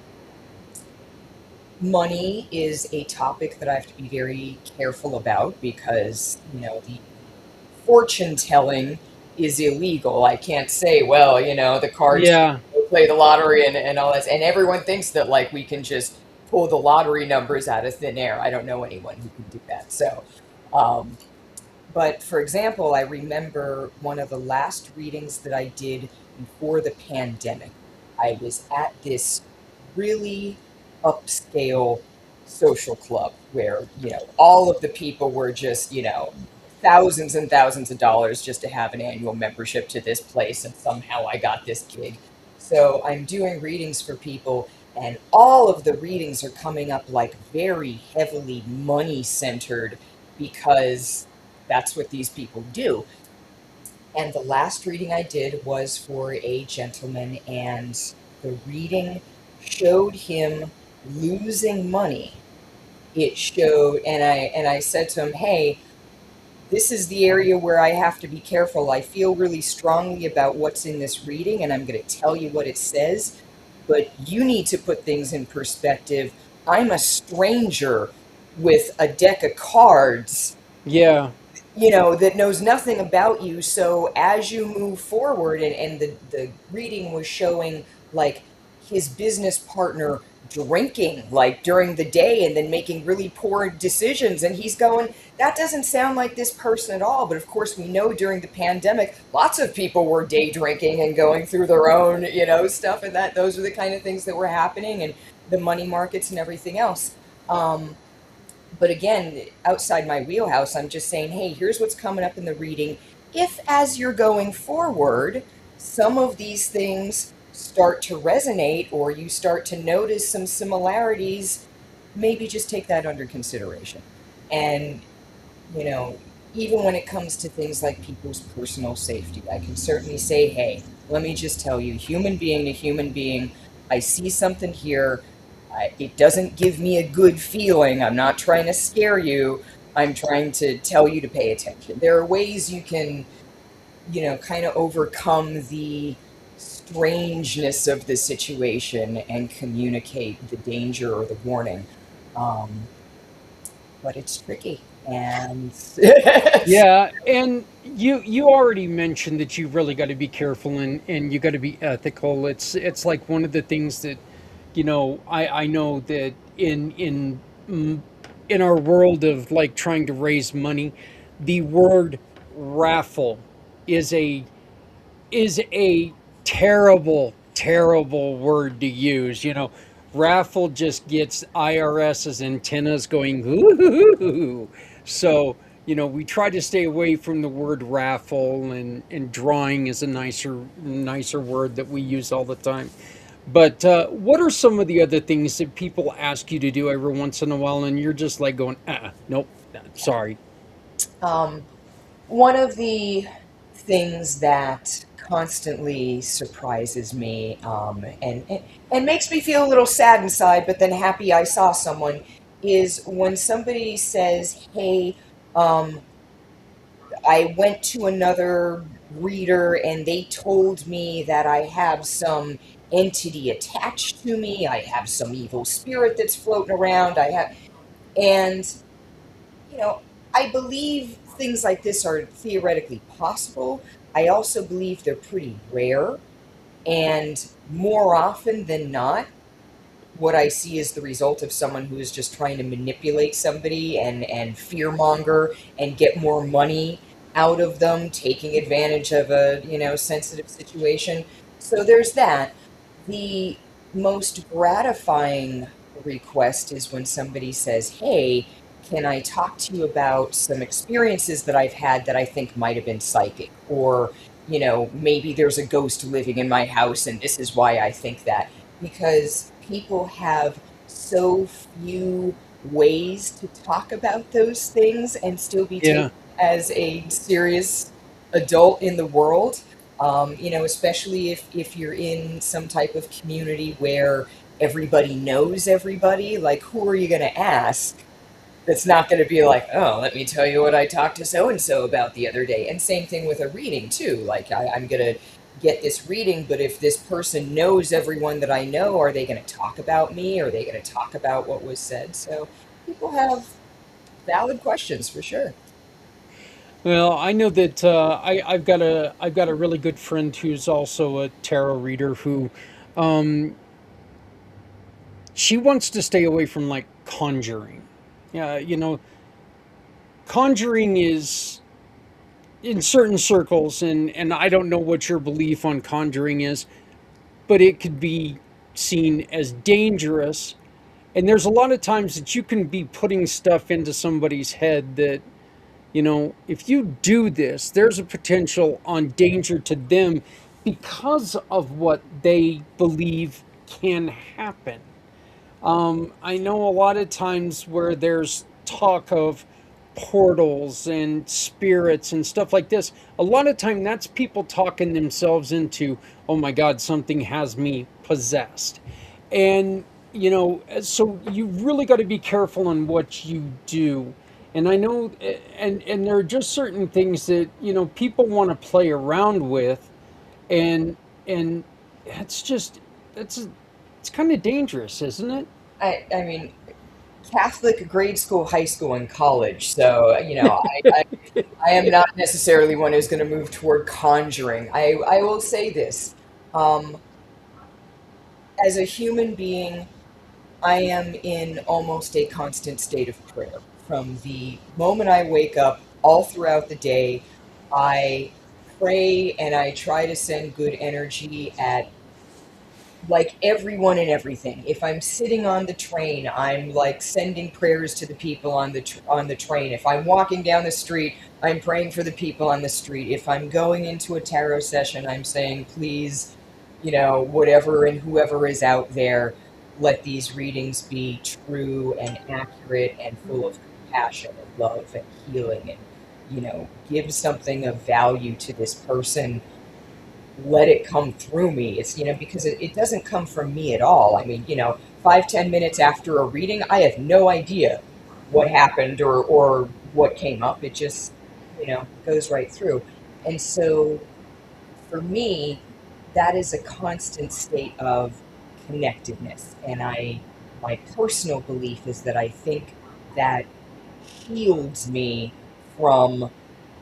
Money is a topic that I have to be very careful about because, the fortune telling is illegal. I can't say, well, the cards, Yeah. play the lottery and all that. And everyone thinks that like we can just pull the lottery numbers out of thin air. I don't know anyone who can do that. So, um, but for example, I remember one of the last readings that I did before the pandemic. I was at this really upscale social club where, all of the people were just, thousands and thousands of dollars just to have an annual membership to this place. And somehow I got this gig. So I'm doing readings for people, and all of the readings are coming up like very heavily money centered because that's what these people do. And the last reading I did was for a gentleman, and the reading showed him losing money. It showed, and I said to him, "Hey, this is the area where I have to be careful. I feel really strongly about what's in this reading, and I'm going to tell you what it says, but you need to put things in perspective. I'm a stranger with a deck of cards, Yeah. that knows nothing about you. So as you move forward," and the reading was showing like his business partner drinking like during the day and then making really poor decisions. And he's going, that doesn't sound like this person at all. But of course, we know during the pandemic, lots of people were day drinking and going through their own, stuff. And that those are the kind of things that were happening, and the money markets and everything else. But again, outside my wheelhouse, I'm just saying, hey, here's what's coming up in the reading. If, as you're going forward, some of these things start to resonate or you start to notice some similarities, maybe just take that under consideration. And, you know, even when it comes to things like people's personal safety, I can certainly say, hey, let me just tell you, human being to human being, I see something here. It doesn't give me a good feeling. I'm not trying to scare you. I'm trying to tell you to pay attention. There are ways you can, kind of overcome the strangeness of the situation and communicate the danger or the warning. Um, but it's tricky. And Yeah, and you already mentioned that you really got to be careful and you got to be ethical. It's like one of the things that I know that mm, in our world of like trying to raise money, the word raffle is a terrible, terrible word to use. Raffle just gets IRS's antennas going. Ooh. So, we try to stay away from the word raffle, and drawing is a nicer word that we use all the time. But what are some of the other things that people ask you to do every once in a while, and you're just like going, nope, sorry. um, one of the things that constantly surprises me, and makes me feel a little sad inside, but then happy I saw someone, is when somebody says, hey, um, I went to another reader and they told me that I have some entity attached to me. I have some evil spirit that's floating around. And, you know, I believe things like this are theoretically possible. I also believe they're pretty rare. And more often than not, what I see is the result of someone who is just trying to manipulate somebody and fearmonger and get more money out of them, taking advantage of a, sensitive situation. So there's that. The most gratifying request is when somebody says, hey, can I talk to you about some experiences that I've had that I think might have been psychic? Or, maybe there's a ghost living in my house and this is why I think that. Because people have so few ways to talk about those things and still be taken Yeah, as a serious adult in the world. Especially if you're in some type of community where everybody knows everybody, like who are you going to ask that's not going to be like, oh, let me tell you what I talked to so and so about the other day. And same thing with a reading too. Like I'm going to get this reading, but if this person knows everyone that I know, are they going to talk about me? Are they going to talk about what was said? So people have valid questions for sure. Well, I know that I've got a really good friend who's also a tarot reader who um, she wants to stay away from like conjuring. Yeah, you know, conjuring is in certain circles, and I don't know what your belief on conjuring is, but it could be seen as dangerous. And there's a lot of times that you can be putting stuff into somebody's head that, you know, if you do this, there's a potential on danger to them because of what they believe can happen. I know a lot of times where there's talk of portals and spirits and stuff like this. A lot of time that's people talking themselves into, oh my God, something has me possessed. And, you know, so you really got to be careful on what you do. And I know, and there are just certain things that, you know, people want to play around with, and, and it's just, it's kind of dangerous, isn't it? I mean, Catholic grade school, high school, and college. So, I am not necessarily one who's going to move toward conjuring. I will say this. Um, as a human being, I am in almost a constant state of prayer. From the moment I wake up, all throughout the day, I pray and I try to send good energy at like everyone and everything. If I'm sitting on the train, I'm like sending prayers to the people on the train. If I'm walking down the street, I'm praying for the people on the street. If I'm going into a tarot session, I'm saying, please, whatever and whoever is out there, let these readings be true and accurate and full of compassion and love and healing, and give something of value to this person. Let it come through me. It's, because it doesn't come from me at all. I mean, 5-10 minutes after a reading, I have no idea what happened or what came up. It just, goes right through. And so for me, that is a constant state of connectedness. And my personal belief is that I think that shields me from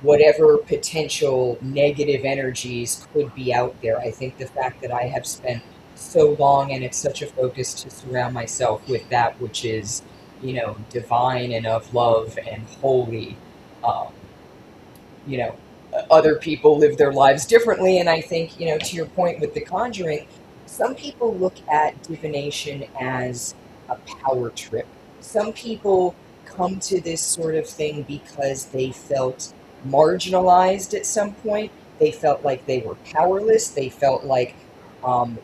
whatever potential negative energies could be out there. I think the fact that I have spent so long, and it's such a focus to surround myself with that which is, divine and of love and holy. Um, you know, Other people live their lives differently, and I think, to your point with the conjuring, some people look at divination as a power trip. Some people come to this sort of thing because they felt marginalized at some point. They felt like they were powerless. They felt like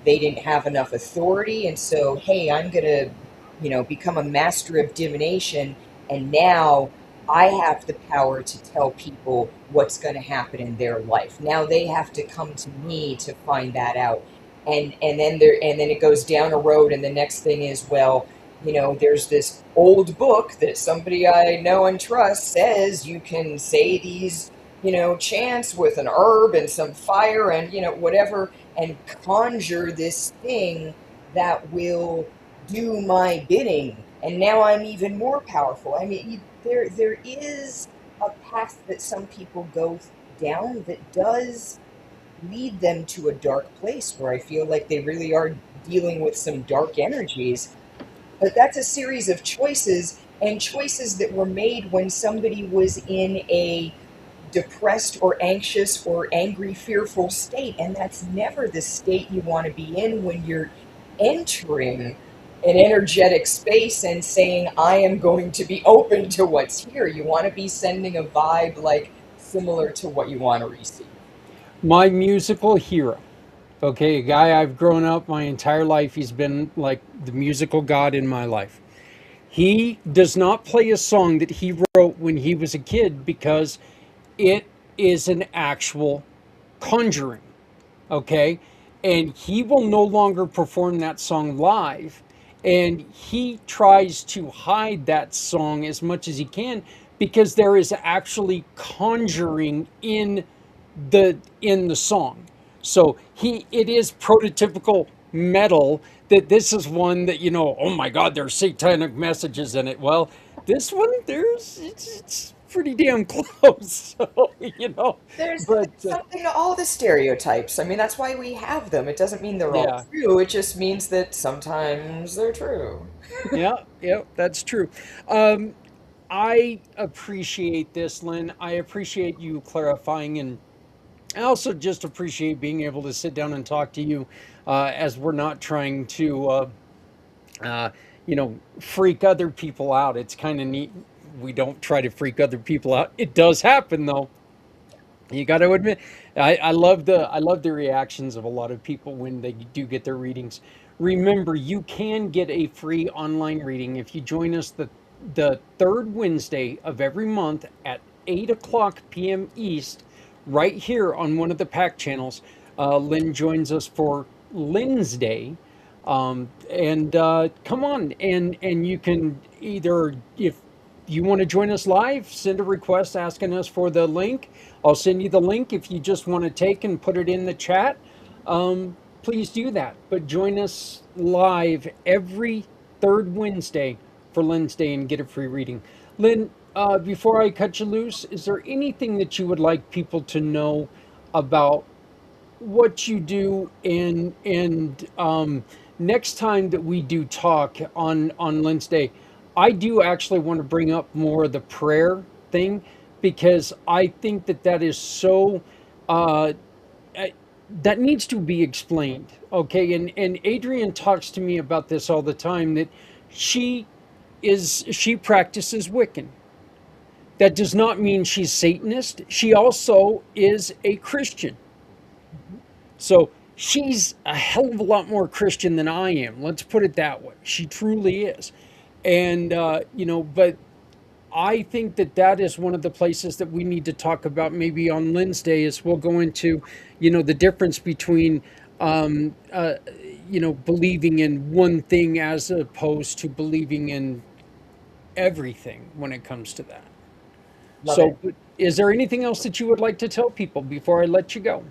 they didn't have enough authority. And so, hey, I'm going to, become a master of divination. And now I have the power to tell people what's going to happen in their life. Now they have to come to me to find that out. And then it goes down a road, and the next thing is, well, there's this old book that somebody I know and trust says you can say these, chants with an herb and some fire and, whatever, and conjure this thing that will do my bidding. And now I'm even more powerful. I mean, there is a path that some people go down that does lead them to a dark place where I feel like they really are dealing with some dark energies. But that's a series of choices, and choices that were made when somebody was in a depressed or anxious or angry, fearful state. And that's never the state you want to be in when you're entering an energetic space and saying, I am going to be open to what's here. You want to be sending a vibe like similar to what you want to receive. My musical hero. Okay, a guy I've grown up my entire life. He's been like the musical god in my life. He does not play a song that he wrote when he was a kid because it is an actual conjuring. Okay, and he will no longer perform that song live, and he tries to hide that song as much as he can because there is actually conjuring in the song. So it is prototypical metal that this is one that, oh my God, there's satanic messages in it. Well, this one, it's pretty damn close. So, There's but something to all the stereotypes. I mean, that's why we have them. It doesn't mean they're all yeah, true. It just means that sometimes they're true. yeah, yeah, that's true. Um, I appreciate this, Lynn. I appreciate you clarifying, and I also just appreciate being able to sit down and talk to you, as we're not trying to, uh, freak other people out. It's kind of neat. We don't try to freak other people out. It does happen, though. You got to admit, I love the reactions of a lot of people when they do get their readings. Remember, you can get a free online reading if you join us the third Wednesday of every month at 8 o'clock p.m. East, right here on one of the PACT channels. Lynn joins us for Lynn's Day, and come on, and you can either, if you want to join us live, send a request asking us for the link. I'll send you the link. If you just want to take and put it in the chat, please do that. But join us live every third Wednesday for Lynn's Day and get a free reading. Lynn, before I cut you loose, is there anything that you would like people to know about what you do? And next time that we do talk on Lynn's Day, I do actually want to bring up more of the prayer thing, because I think that is so, uh, uh, that needs to be explained. Okay, and Adrienne talks to me about this all the time, that she she practices Wiccan. That does not mean she's Satanist. She also is a Christian. So she's a hell of a lot more Christian than I am. Let's put it that way. She truly is. And, but I think that is one of the places that we need to talk about maybe on Lynn's Day, is we'll go into, the difference between, um, uh, believing in one thing as opposed to believing in everything when it comes to that. Love it. So, is there anything else that you would like to tell people before I let you go?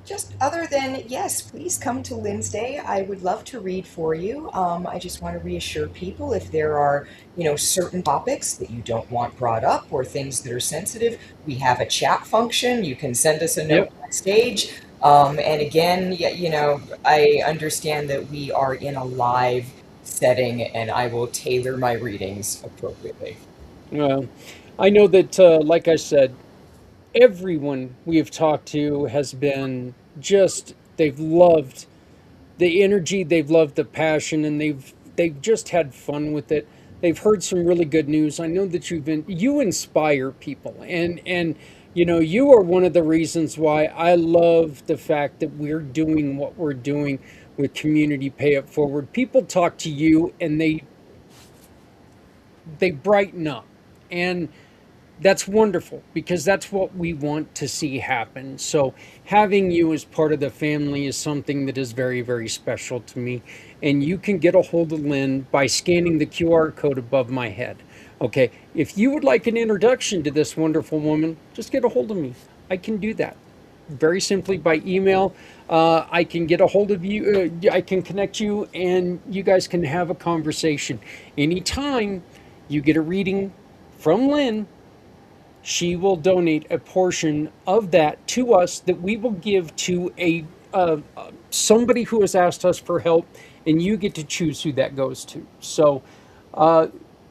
Just other than, yes, please come to Lynn's Day. I would love to read for you. I just want to reassure people, if there are, certain topics that you don't want brought up or things that are sensitive, we have a chat function. You can send us a note Yep. backstage. And again, yeah, I understand that we are in a live setting, and I will tailor my readings appropriately. Well, I know that, like I said, everyone we have talked to has been just, they've loved the energy, they've loved the passion, and they've just had fun with it. They've heard some really good news. I know that you inspire people, and you are one of the reasons why I love the fact that we're doing what we're doing with Community Pay It Forward. People talk to you and they brighten up, and that's wonderful, because that's what we want to see happen. So having you as part of the family is something that is very, very special to me. And you can get a hold of Lynn by scanning the QR code above my head. Okay, if you would like an introduction to this wonderful woman, just get a hold of me. I can do that very simply by email. I can get a hold of you. I can connect you, and you guys can have a conversation. Anytime you get a reading from Lynn, she will donate a portion of that to us, that we will give to somebody who has asked us for help, and you get to choose who that goes to. So uh,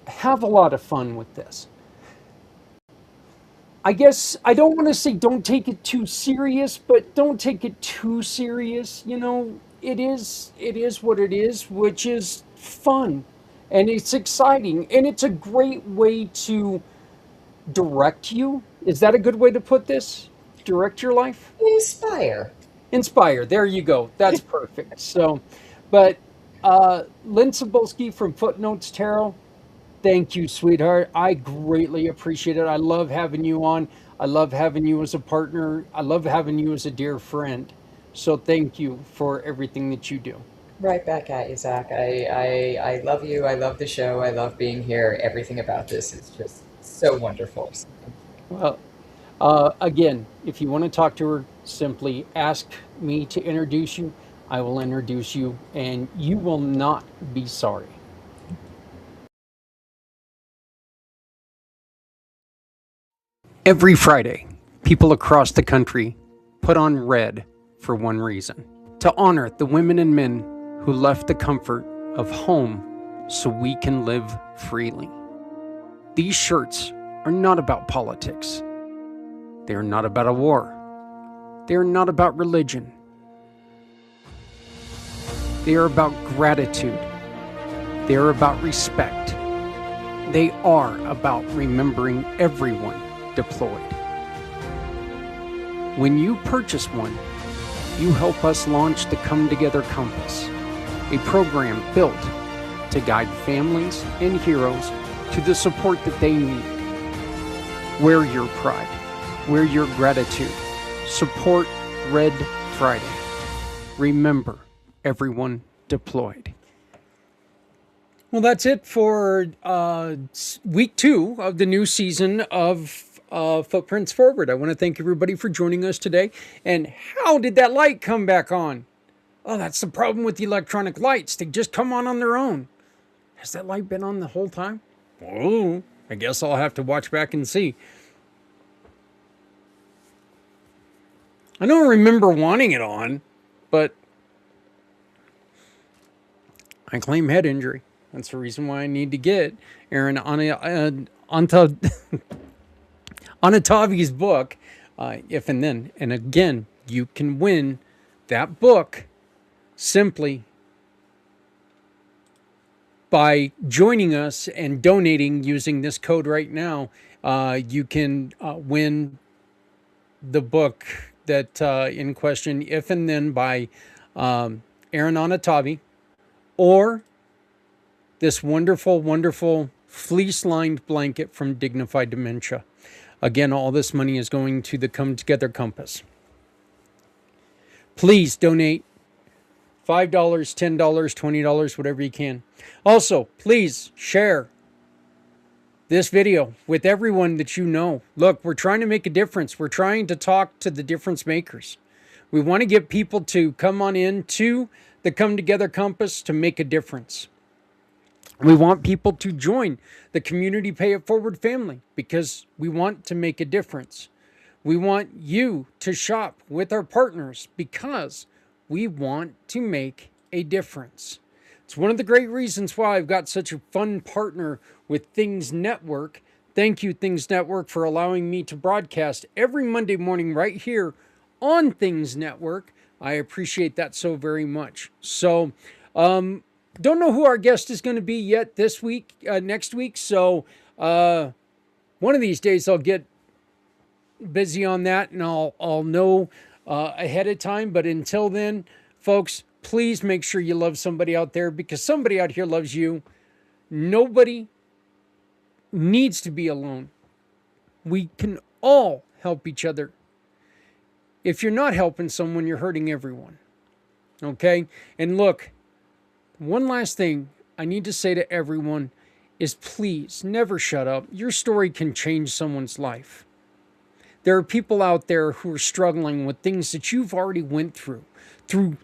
have a lot of fun with this. I guess I don't want to say don't take it too serious, but don't take it too serious. It is what it is, which is fun, and it's exciting, and it's a great way to direct you. Is that a good way to put this? Direct your life? Inspire. Inspire. There you go. That's perfect. So, but Lynn Cebulski from Footnotes Tarot, thank you, sweetheart. I greatly appreciate it. I love having you on. I love having you as a partner. I love having you as a dear friend. So thank you for everything that you do. Right back at you, Zach. I love you. I love the show. I love being here. Everything about this is just so wonderful. Well, Again, if you want to talk to her, simply ask me to introduce you. I will introduce you, and you will not be sorry. Every Friday, people across the country put on red for one reason: to honor the women and men who left the comfort of home so we can live freely. These shirts are not about politics. They are not about a war. They are not about religion. They are about gratitude. They are about respect. They are about remembering everyone deployed. When you purchase one, you help us launch the Come Together Compass, a program built to guide families and heroes to the support that they need. Wear your pride. Wear your gratitude. Support Red Friday. Remember everyone deployed. Well, that's it for week 2 of the new season of Footprints Forward. I want to thank everybody for joining us today. And how did that light come back on? Oh, that's the problem with the electronic lights. They just come on their own. Has that light been on the whole time? Oh, I guess I'll have to watch back and see. I don't remember wanting it on, but I claim head injury. That's the reason why I need to get Aaron Anatavi's book, If and Then. And again, you can win that book simply by joining us and donating using this code right now. You can win the book that in question, If and Then, by Aaron Anatavi, or this wonderful, wonderful fleece-lined blanket from Dignified Dementia. Again, all this money is going to the Come Together Compass. Please donate $5, $10, $20, whatever you can. Also, please share this video with everyone that you know. Look, we're trying to make a difference. We're trying to talk to the difference makers. We want to get people to come on in to the Come Together Compass to make a difference. We want people to join the Community Pay It Forward family because we want to make a difference. We want you to shop with our partners because we want to make a difference. It's one of the great reasons why I've got such a fun partner with Things Network. Thank you, Things Network, for allowing me to broadcast every Monday morning right here on Things Network. I appreciate that so very much. So, don't know who our guest is going to be yet this week, next week. So, one of these days I'll get busy on that and I'll know ahead of time. But until then, folks, please make sure you love somebody out there because somebody out here loves you. Nobody needs to be alone. We can all help each other. If you're not helping someone, you're hurting everyone. Okay? And look, one last thing I need to say to everyone is please never shut up. Your story can change someone's life. There are people out there who are struggling with things that you've already went through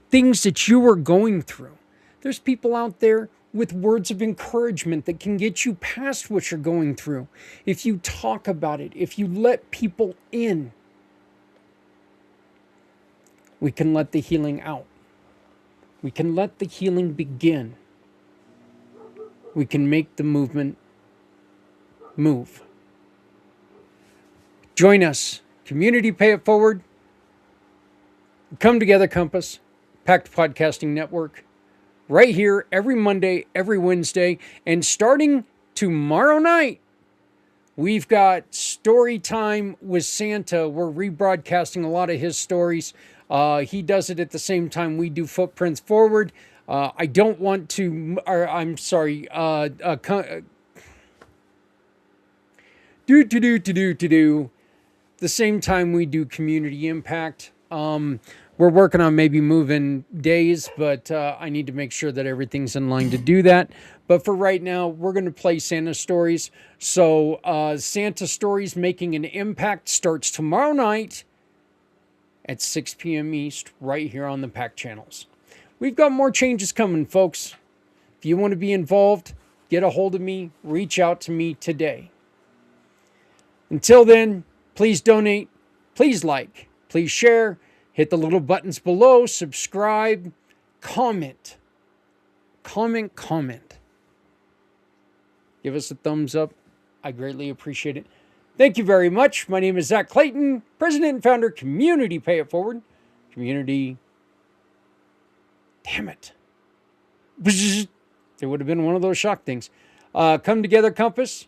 things that you are going through. There's people out there with words of encouragement that can get you past what you're going through. If you talk about it, if you let people in, we can let the healing out. We can let the healing begin. We can make the movement move. Join us. Community Pay It Forward. Come Together Compass. pACT Podcasting Network. Right here every Monday, every Wednesday. And starting tomorrow night, we've got Story Time with Santa. We're rebroadcasting a lot of his stories. He does it at the same time we do Footprints Forward. I don't want to, I'm sorry, the same time we do Community Impact. We're working on maybe moving days, but I need to make sure that everything's in line to do that. But for right now, we're going to play Santa Stories. So Santa Stories Making an Impact starts tomorrow night at 6 p.m. East, right here on the pACT channels. We've got more changes coming, folks. If you want to be involved, get a hold of me, reach out to me today. Until then, please donate, please like, please share, hit the little buttons below, subscribe, comment. Comment. Give us a thumbs up. I greatly appreciate it. Thank you very much. My name is Zach Clayton, President and Founder, Community Pay It Forward. Community. Damn it. There would have been one of those shock things. Come Together Compass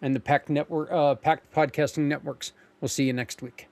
and the pACT Network, pACT Podcasting Networks. We'll see you next week.